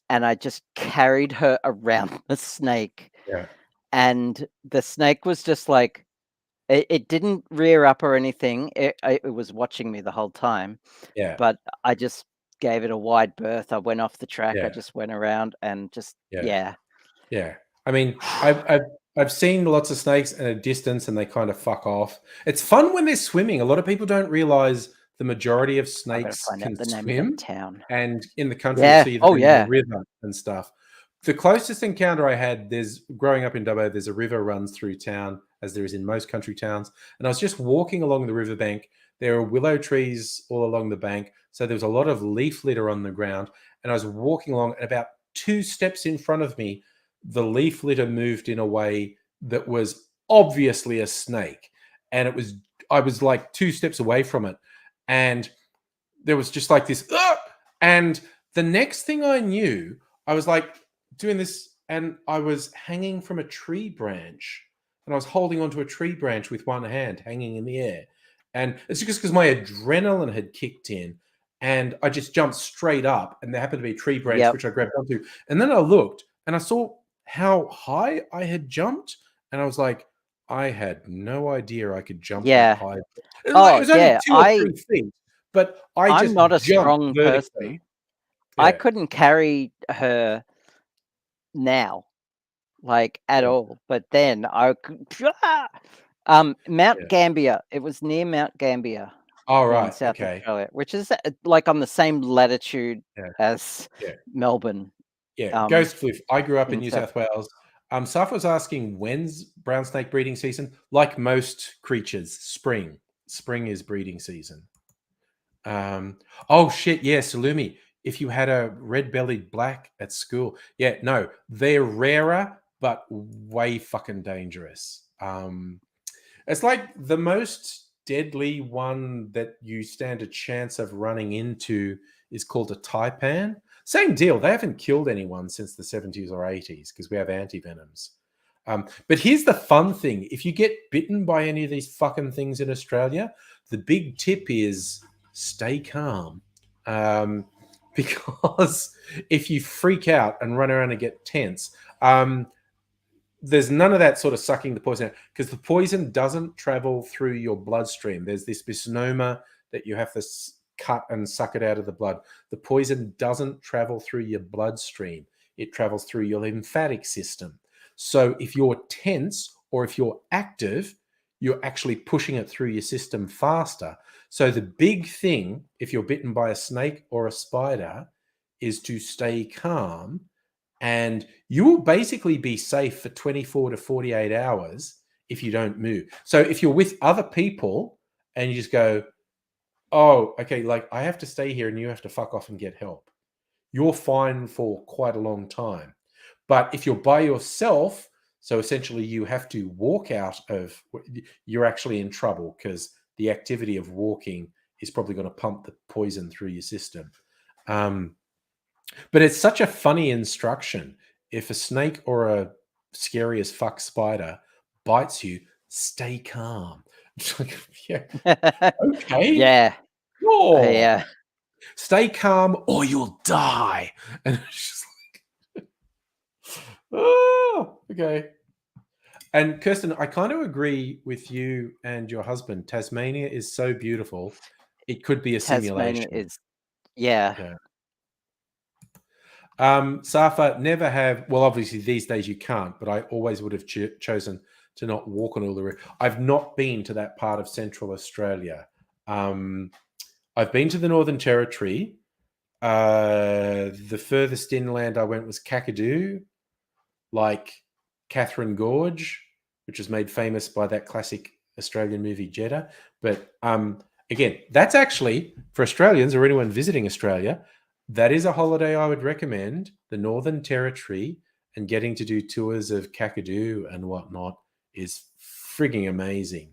and I just carried her around the snake, Yeah. and the snake was just like, it didn't rear up or anything. It was watching me the whole time, Yeah. but I just gave it a wide berth. I went off the track. I Yeah. just went around and just Yeah. yeah. Yeah. I mean, I've seen lots of snakes at a distance, and they kind of fuck off. It's fun when they're swimming. A lot of people don't realize the majority of I gotta snakes find out can the name of swim, that town. and in the country, you'll Yeah. see Oh them in yeah. the river and stuff. The closest encounter I had, there's growing up in Dubbo, there's a river runs through town, as there is in most country towns. And I was just walking along the riverbank. There are willow trees all along the bank, so there was a lot of leaf litter on the ground. And I was walking along, and about 2 steps in front of me, the leaf litter moved in a way that was obviously a snake. And I was like 2 steps away from it. And there was just like this, and the next thing I knew, I was like doing this, and I was hanging from a tree branch, and I was holding onto a tree branch with one hand, hanging in the air. And it's just because my adrenaline had kicked in, and I just jumped straight up, and there happened to be a tree branch Yep. which I grabbed onto. And then I looked, and I saw how high I had jumped, and I was like, I had no idea I could jump Yeah. that high. Oh It was only yeah. 2 or 3 feet, but I I'm just not a jumped strong vertically. person. I Yeah. couldn't carry her now, like at Yeah. all. But then I could. Mount Yeah. Gambier. It was near Mount Gambier All in right. South Okay. Australia, which is like on the same latitude Yeah. as Yeah. Melbourne. Yeah. Ghost Cliff. I grew up in in New South. South Wales. Saf was asking when's brown snake breeding season? Like most creatures, spring. Spring is breeding season. Oh shit, yeah, Salumi. If you had a red-bellied black at school, yeah, no, they're rarer but way fucking dangerous. It's like the most deadly one that you stand a chance of running into is called a taipan. Same deal. They haven't killed anyone since the 70s or 80s because we have antivenoms. But here's the fun thing. If you get bitten by any of these fucking things in Australia, the big tip is stay calm. Because if you freak out and run around and get tense, there's none of that sort of sucking the poison out because the poison doesn't travel through your bloodstream. There's this bisnoma that you have to cut and suck it out of the blood. The poison doesn't travel through your bloodstream. It travels through your lymphatic system. So if you're tense or if you're active, you're actually pushing it through your system faster. So the big thing, if you're bitten by a snake or a spider, is to stay calm, and you will basically be safe for 24 to 48 hours if you don't move. So if you're with other people and you just go, oh, okay, like I have to stay here and you have to fuck off and get help, you're fine for quite a long time. But if you're by yourself, so essentially you have to walk out of, you're actually in trouble because the activity of walking is probably going to pump the poison through your system. But it's such a funny instruction. If a snake or a scary as fuck spider bites you, stay calm. It's like, yeah, okay. Yeah. Sure. Yeah. Stay calm or you'll die. And it's just like, oh, okay. And Kirsten, I kind of agree with you and your husband. Tasmania is so beautiful. It could be a Tasmania simulation. is. Yeah. Yeah. Safa, never have. Well, obviously these days you can't, but I always would have chosen to not walk on Uluru. I've not been to that part of Central Australia. I've been to the Northern Territory. The furthest inland I went was Kakadu, like Catherine Gorge, which was made famous by that classic Australian movie Jeddah. But again, that's actually for Australians or anyone visiting Australia. That is a holiday I would recommend, the Northern Territory, and getting to do tours of Kakadu and whatnot is frigging amazing.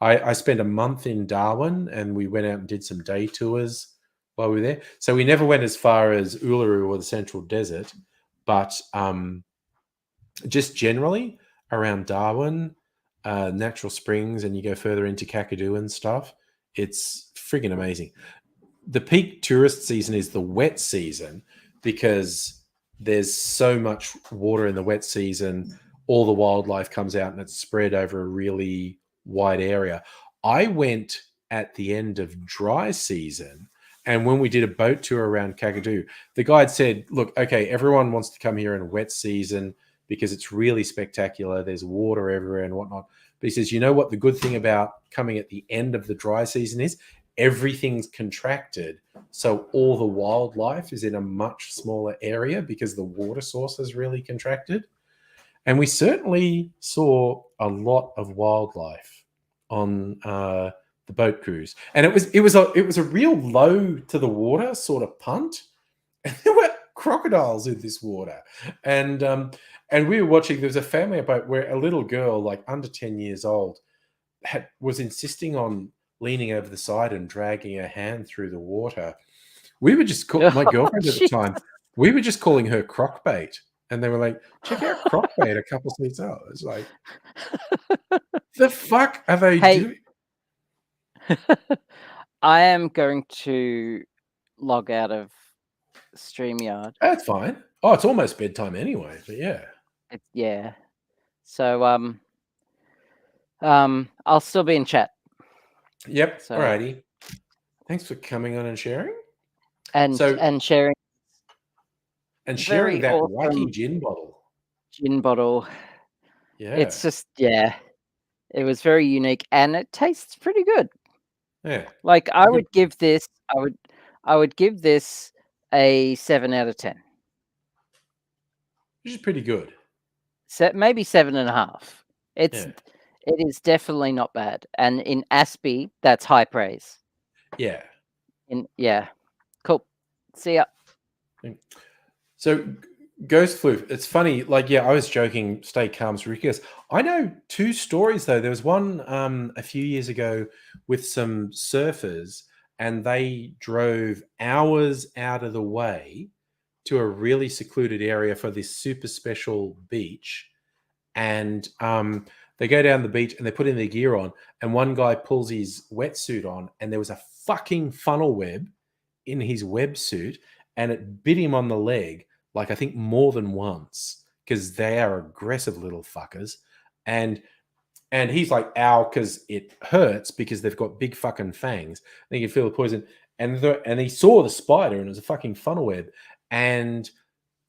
I spent a month in Darwin and we went out and did some day tours while we were there. So we never went as far as Uluru or the Central Desert, but just generally around Darwin, Natural Springs, and you go further into Kakadu and stuff, it's frigging amazing. The peak tourist season is the wet season because there's so much water in the wet season. All the wildlife comes out and it's spread over a really wide area. I went at the end of dry season, and when we did a boat tour around Kakadu, the guide said, look, okay, everyone wants to come here in wet season because it's really spectacular. There's water everywhere and whatnot. But he says, you know what the good thing about coming at the end of the dry season is? Everything's contracted, so all the wildlife is in a much smaller area because the water source is really contracted. And we certainly saw a lot of wildlife on the boat cruise, and it was a real low to the water sort of punt, and there were crocodiles in this water, and we were watching. There was a family boat where a little girl, like under 10 years old, was insisting on leaning over the side and dragging her hand through the water. We were just my girlfriend at the time. We were just calling her crockbait, and they were like, "Check out crockbait a couple seats out." It's like, the fuck are they doing? I am going to log out of StreamYard. That's fine. Oh, it's almost bedtime anyway. But yeah, Yeah. So I'll still be in chat. Yep. So, Alrighty. Thanks for coming on and sharing. And sharing and sharing Very that wacky awesome gin bottle. gin bottle. Yeah, It's just it was very unique, and it tastes pretty good. yeah, Like, it's a good one. I would give this a 7 out of 10. Which is pretty good. Maybe 7.5. It's Yeah, it is definitely not bad, and in Aspie, that's high praise. yeah. Yeah, cool. See ya. So Ghost Floof, it's funny. Like, yeah, I was joking. Stay calm's ridiculous. I know two stories though. There was one a few years ago with some surfers, and they drove hours out of the way to a really secluded area for this super special beach, and they go down the beach and they put in their gear on, and one guy pulls his wetsuit on, and there was a fucking funnel web in his wetsuit, and it bit him on the leg, like I think more than once, because they are aggressive little fuckers, and he's like, ow, because it hurts because they've got big fucking fangs. And you can feel the poison. And he saw the spider, and it was a fucking funnel web. And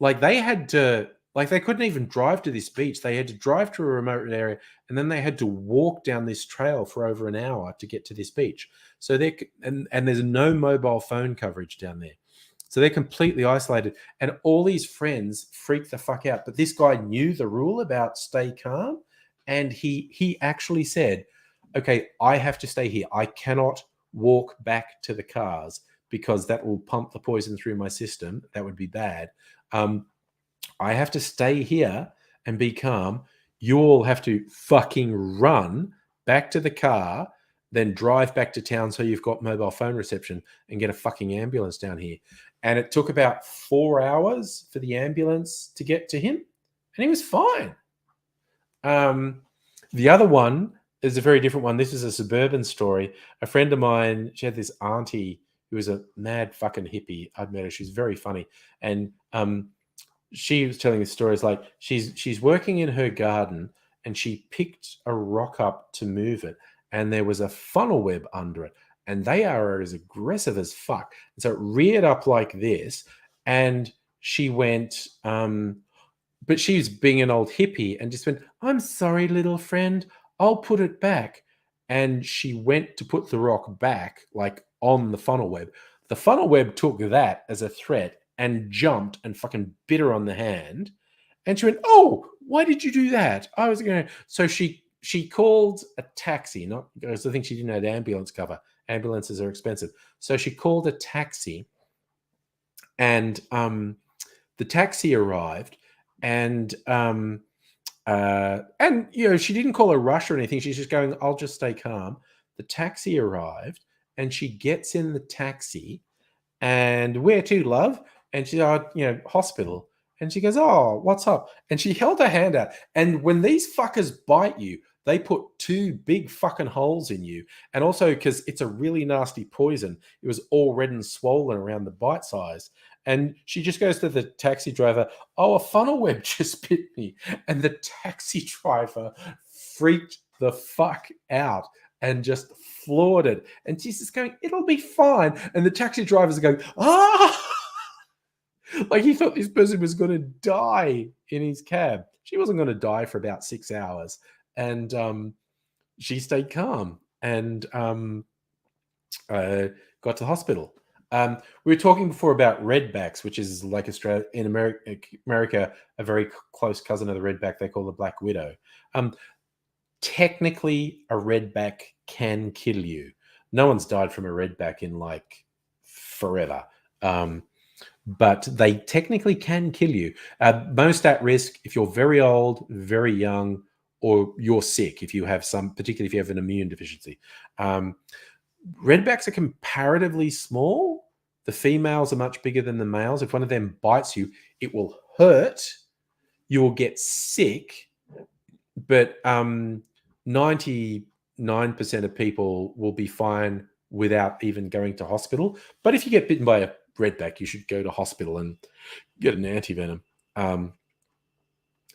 like they had to, like they couldn't even drive to this beach. They had to drive to a remote area, and then they had to walk down this trail for over an hour to get to this beach. So they and there's no mobile phone coverage down there. So they're completely isolated, and all these friends freak the fuck out. But this guy knew the rule about stay calm, and he actually said, "Okay, I have to stay here. I cannot walk back to the cars because that will pump the poison through my system. That would be bad. Um, I have to stay here and be calm. You all have to fucking run back to the car, then drive back to town so you've got mobile phone reception and get a fucking ambulance down here." And it took about 4 hours for the ambulance to get to him, and he was fine. The other one is a very different one. This is a suburban story. A friend of mine, she had this auntie who was a mad fucking hippie. I'd met her. She's very funny. And she was telling the stories like she's working in her garden, and she picked a rock up to move it, and there was a funnel web under it, and they are as aggressive as fuck. And so it reared up like this, and she went, but she was being an old hippie and just went, "I'm sorry, little friend, I'll put it back." And she went to put the rock back, like on the funnel web. The funnel web took that as a threat and jumped and fucking bit her on the hand. And she went, "Oh, why did you do that? I was going to." So she called a taxi, not because I think she didn't have ambulance cover. Ambulances are expensive. So she called a taxi, and the taxi arrived, and you know, she didn't call a rush or anything. She's just going, "I'll just stay calm." The taxi arrived, and she gets in the taxi, and "Where to, love?" And she, "Oh, you know, hospital." And she goes, "Oh, what's up?" And she held her hand out. And when these fuckers bite you, they put two big fucking holes in you. And also because it's a really nasty poison, it was all red and swollen around the bite size. And she just goes to the taxi driver, "Oh, a funnel web just bit me." And the taxi driver freaked the fuck out and just floored it. And she's just going, "It'll be fine." And the taxi drivers are going, "Ah!" Like he thought this person was going to die in his cab. She wasn't going to die for about 6 hours. And she stayed calm and got to the hospital. We were talking before about redbacks, which is like Australia in America, a very close cousin of the redback. They call the black widow. Technically, a redback can kill you. No one's died from a redback in like forever, but they technically can kill you. Most at risk if you're very old, very young, or you're sick. If you have some, particularly if you have an immune deficiency. Redbacks are comparatively small. The females are much bigger than the males. If one of them bites you, it will hurt. You will get sick, but 99% of people will be fine without even going to hospital. But if you get bitten by a redback, you should go to hospital and get an antivenom.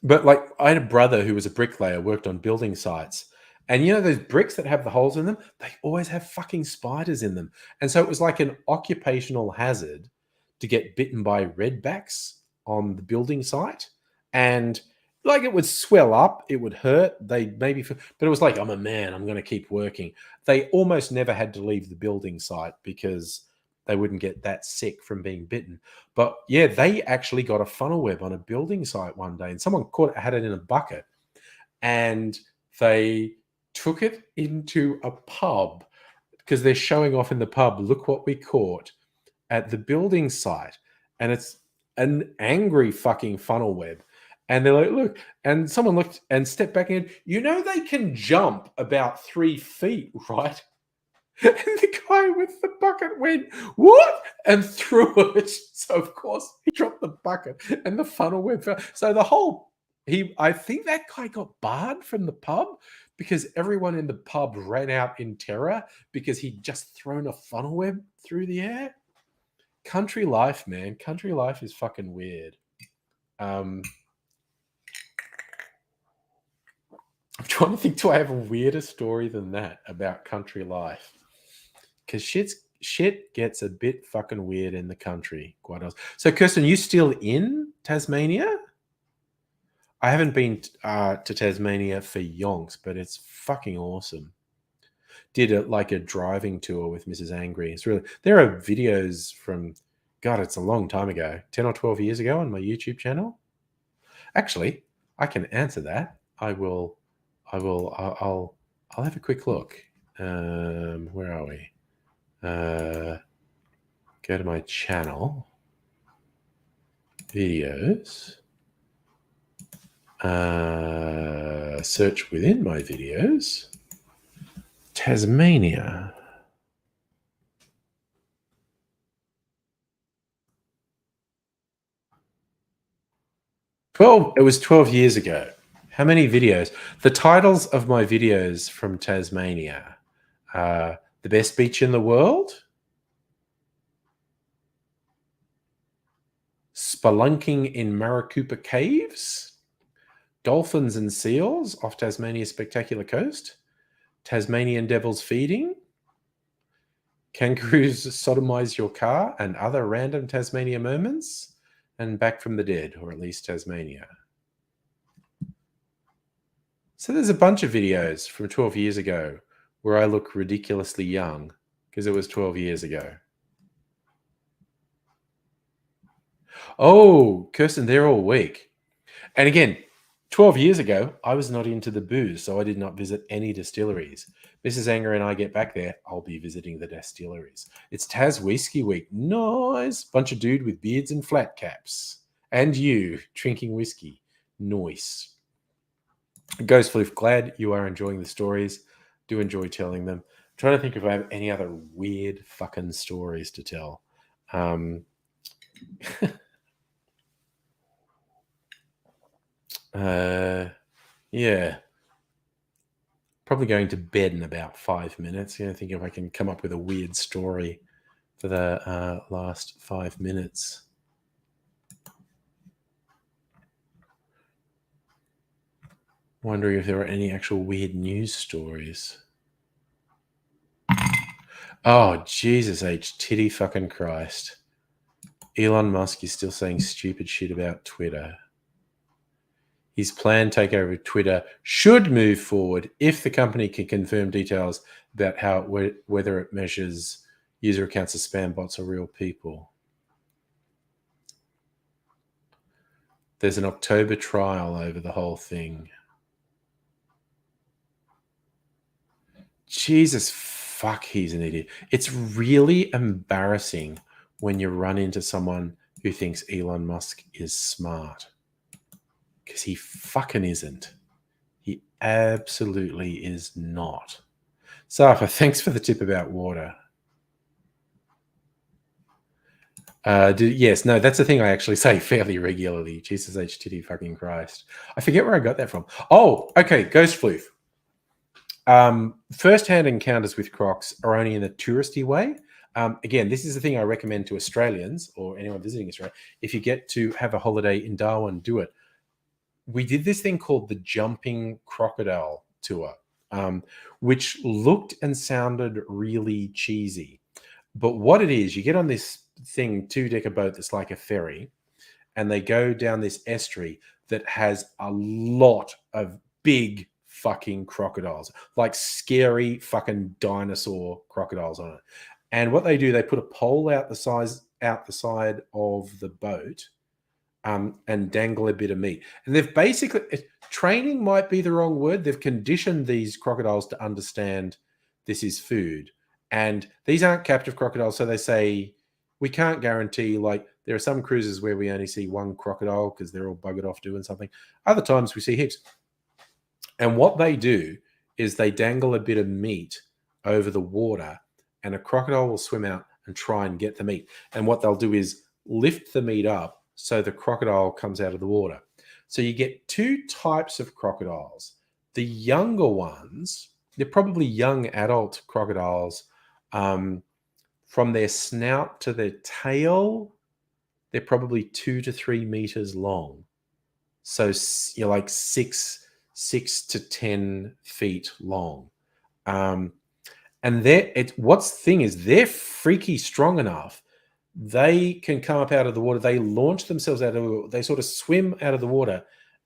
But like, I had a brother who was a bricklayer, worked on building sites. And you know those bricks that have the holes in them? They always have fucking spiders in them. And so it was like an occupational hazard to get bitten by redbacks on the building site, and like it would swell up, it would hurt. They maybe, but it was like, I'm a man, I'm going to keep working. They almost never had to leave the building site because they wouldn't get that sick from being bitten. But yeah, they actually got a funnel web on a building site one day, and someone had it in a bucket, and they took it into a pub because they're showing off in the pub. Look what we caught at the building site, and it's an angry fucking funnel web. And they're like, look, and someone looked and stepped back in. You know, they can jump about 3 feet, right? And the guy with the bucket went, what? And threw it. So, of course, he dropped the bucket and the funnel web fell. So the whole, I think that guy got barred from the pub because everyone in the pub ran out in terror because he'd just thrown a funnel web through the air. Country life, man. Country life is fucking weird. I'm trying to think, do I have a weirder story than that about country life? Because shit gets a bit fucking weird in the country. Quite honest. So, Kirsten, you still in Tasmania? I haven't been to Tasmania for yonks, but it's fucking awesome. Did a driving tour with Mrs. Angry. It's really, there are videos from, God, it's a long time ago, 10 or 12 years ago on my YouTube channel. Actually, I can answer that. I'll have a quick look. Where are we? Go to my channel, videos, search within my videos, Tasmania. It was 12 years ago. How many videos? The titles of my videos from Tasmania: the best beach in the world, spelunking in Maricopa Caves, dolphins and seals off Tasmania's spectacular coast, Tasmanian devils feeding, kangaroos sodomize your car, and other random Tasmania moments, and Back from the Dead, or at least Tasmania. So there's a bunch of videos from 12 years ago where I look ridiculously young because it was 12 years ago. Oh, Kirsten, they're all weak. And again, 12 years ago, I was not into the booze, so I did not visit any distilleries. Mrs. Anger and I get back there, I'll be visiting the distilleries. It's Tas Whiskey Week. Nice. Bunch of dude with beards and flat caps. And you drinking whiskey. Nice. Ghost Floof, glad you are enjoying the stories. Do enjoy telling them. I'm trying to think if I have any other weird fucking stories to tell. Yeah. Probably going to bed in about 5 minutes. Think if I can come up with a weird story for the last 5 minutes. Wondering if there are any actual weird news stories. Oh, Jesus H. Titty fucking Christ. Elon Musk is still saying stupid shit about Twitter. His planned takeover of Twitter should move forward if the company can confirm details about whether it measures user accounts as spam bots or real people. There's an October trial over the whole thing. Jesus fuck, he's an idiot. It's really embarrassing when you run into someone who thinks Elon Musk is smart. Because he fucking isn't. He absolutely is not. Safa, thanks for the tip about water. Yes, no, that's the thing I actually say fairly regularly. Jesus H. Titty fucking Christ. I forget where I got that from. Oh, okay, Ghost Floof. First-hand encounters with crocs are only in a touristy way. Again, this is the thing I recommend to Australians or anyone visiting Australia. If you get to have a holiday in Darwin, do it. We did this thing called the Jumping Crocodile Tour, which looked and sounded really cheesy. But what it is, you get on this thing, 2-decker boat that's like a ferry, and they go down this estuary that has a lot of big fucking crocodiles, like scary fucking dinosaur crocodiles on it. And what they do, they put a pole out the side of the boat, and dangle a bit of meat. And they've basically, training might be the wrong word. They've conditioned these crocodiles to understand this is food. And these aren't captive crocodiles, so they say, we can't guarantee, like, there are some cruises where we only see one crocodile because they're all buggered off doing something. Other times we see heaps. And what they do is they dangle a bit of meat over the water, and a crocodile will swim out and try and get the meat. And what they'll do is lift the meat up so the crocodile comes out of the water. So you get two types of crocodiles. The younger ones, they're probably young adult crocodiles. From their snout to their tail, they're probably 2 to 3 meters long. So you're like 6 to 10 feet long. And what's the thing is, they're freaky strong enough. They can come up out of the water. They launch themselves out of the water. They sort of swim out of the water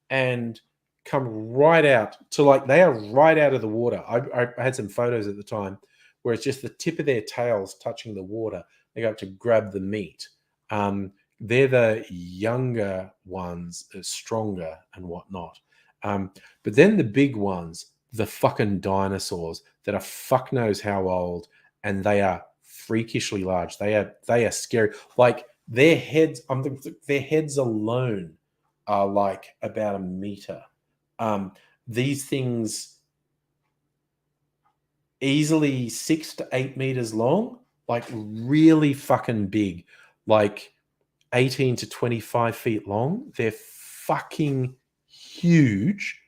and come right out to, like, they are right out of the water. I had some photos at the time where it's just the tip of their tails touching the water. They go up to grab the meat. They're the younger ones, stronger and whatnot. But then the big ones, the fucking dinosaurs that are fuck knows how old, and they are freakishly large. They are scary. Like, their heads alone are like about a meter. These things easily 6 to 8 meters long, like really fucking big, like 18 to 25 feet long. They're fucking huge.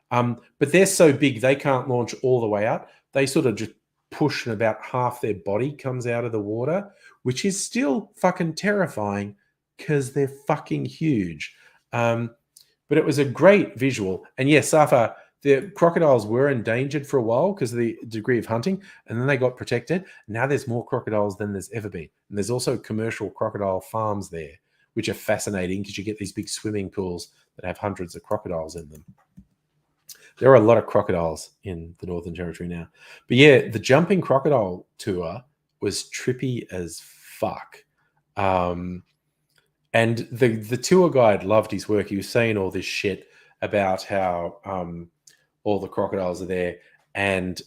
But they're so big, they can't launch all the way out. They sort of just push, and about half their body comes out of the water, which is still fucking terrifying because they're fucking huge. But it was a great visual. And yes, Safa, the crocodiles were endangered for a while because of the degree of hunting, and then they got protected. Now there's more crocodiles than there's ever been. And there's also commercial crocodile farms there, which are fascinating because you get these big swimming pools that have hundreds of crocodiles in them. There are a lot of crocodiles in the Northern Territory now. But yeah, the jumping crocodile tour was trippy as fuck. And the tour guide loved his work. He was saying all this shit about how all the crocodiles are there. And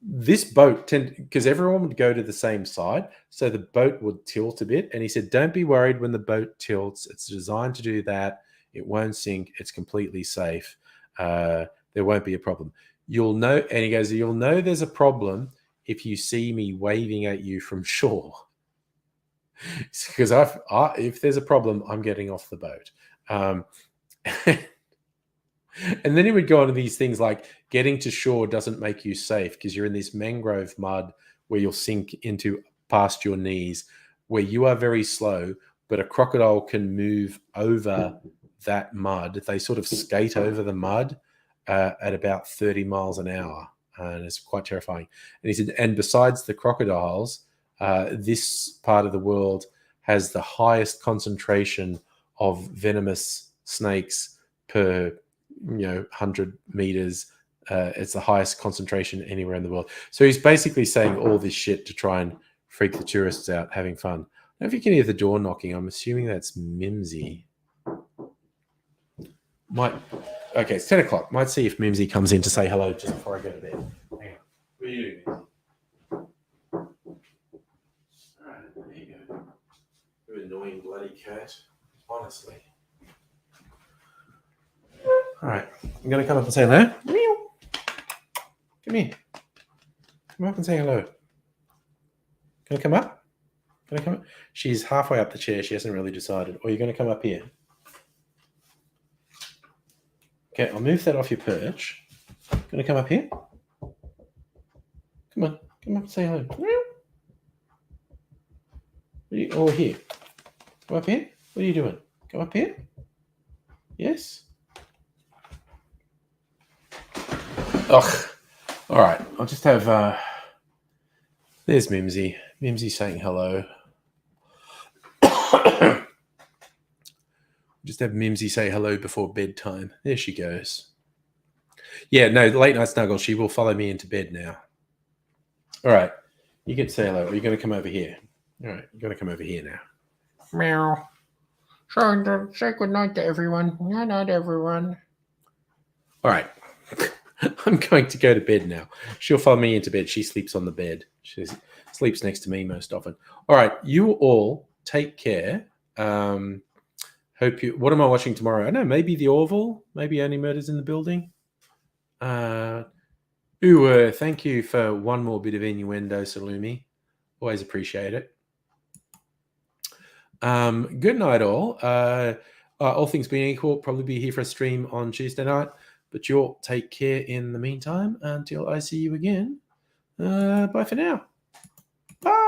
this boat, because everyone would go to the same side, so the boat would tilt a bit. And he said, don't be worried when the boat tilts. It's designed to do that. It won't sink. It's completely safe. There won't be a problem. You'll know, and he goes, you'll know there's a problem if you see me waving at you from shore. Because if there's a problem, I'm getting off the boat. And then he would go on to these things like getting to shore doesn't make you safe because you're in this mangrove mud where you'll sink into past your knees, where you are very slow, but a crocodile can move over that mud. They sort of skate over the mud at about 30 miles an hour, and it's quite terrifying. And he said, and besides the crocodiles, this part of the world has the highest concentration of venomous snakes per 100 meters. It's the highest concentration anywhere in the world. So he's basically saying all this shit to try and freak the tourists out having fun. I don't know if you can hear the door knocking. I'm assuming that's Mimsy. Okay, it's 10 o'clock. Might see if Mimsy comes in to say hello just before I go to bed. Hang on. What are you doing, Mimsy? All right, there you go. You annoying bloody cat. Honestly. All right, I'm going to come up and say hello. Come here. Come up and say hello. Going to come up? Going to come up? She's halfway up the chair. She hasn't really decided. Or you're going to come up here. Okay, I'll move that off your perch. Going to come up here? Come on. Come up and say hello. Or here. Come up here. What are you doing? Come up here? Yes? Ugh. All right. I'll just have... there's Mimsy. Mimsy saying hello. Just have Mimsy say hello before bedtime. There she goes. Yeah, no, late night snuggle. She will follow me into bed now. All right. You get to say hello. Are you going to come over here? All right. You're going to come over here now. Meow. So, say good night to everyone. Good night, everyone. All right. I'm going to go to bed now. She'll follow me into bed. She sleeps on the bed. She sleeps next to me most often. All right. You all take care. Hope you. What am I watching tomorrow? I don't know. Maybe The Orville. Maybe Only Murders in the Building. Thank you for one more bit of innuendo, Salumi. Always appreciate it. Good night, all. All things being equal, probably be here for a stream on Tuesday night. But you all take care in the meantime until I see you again. Bye for now. Bye.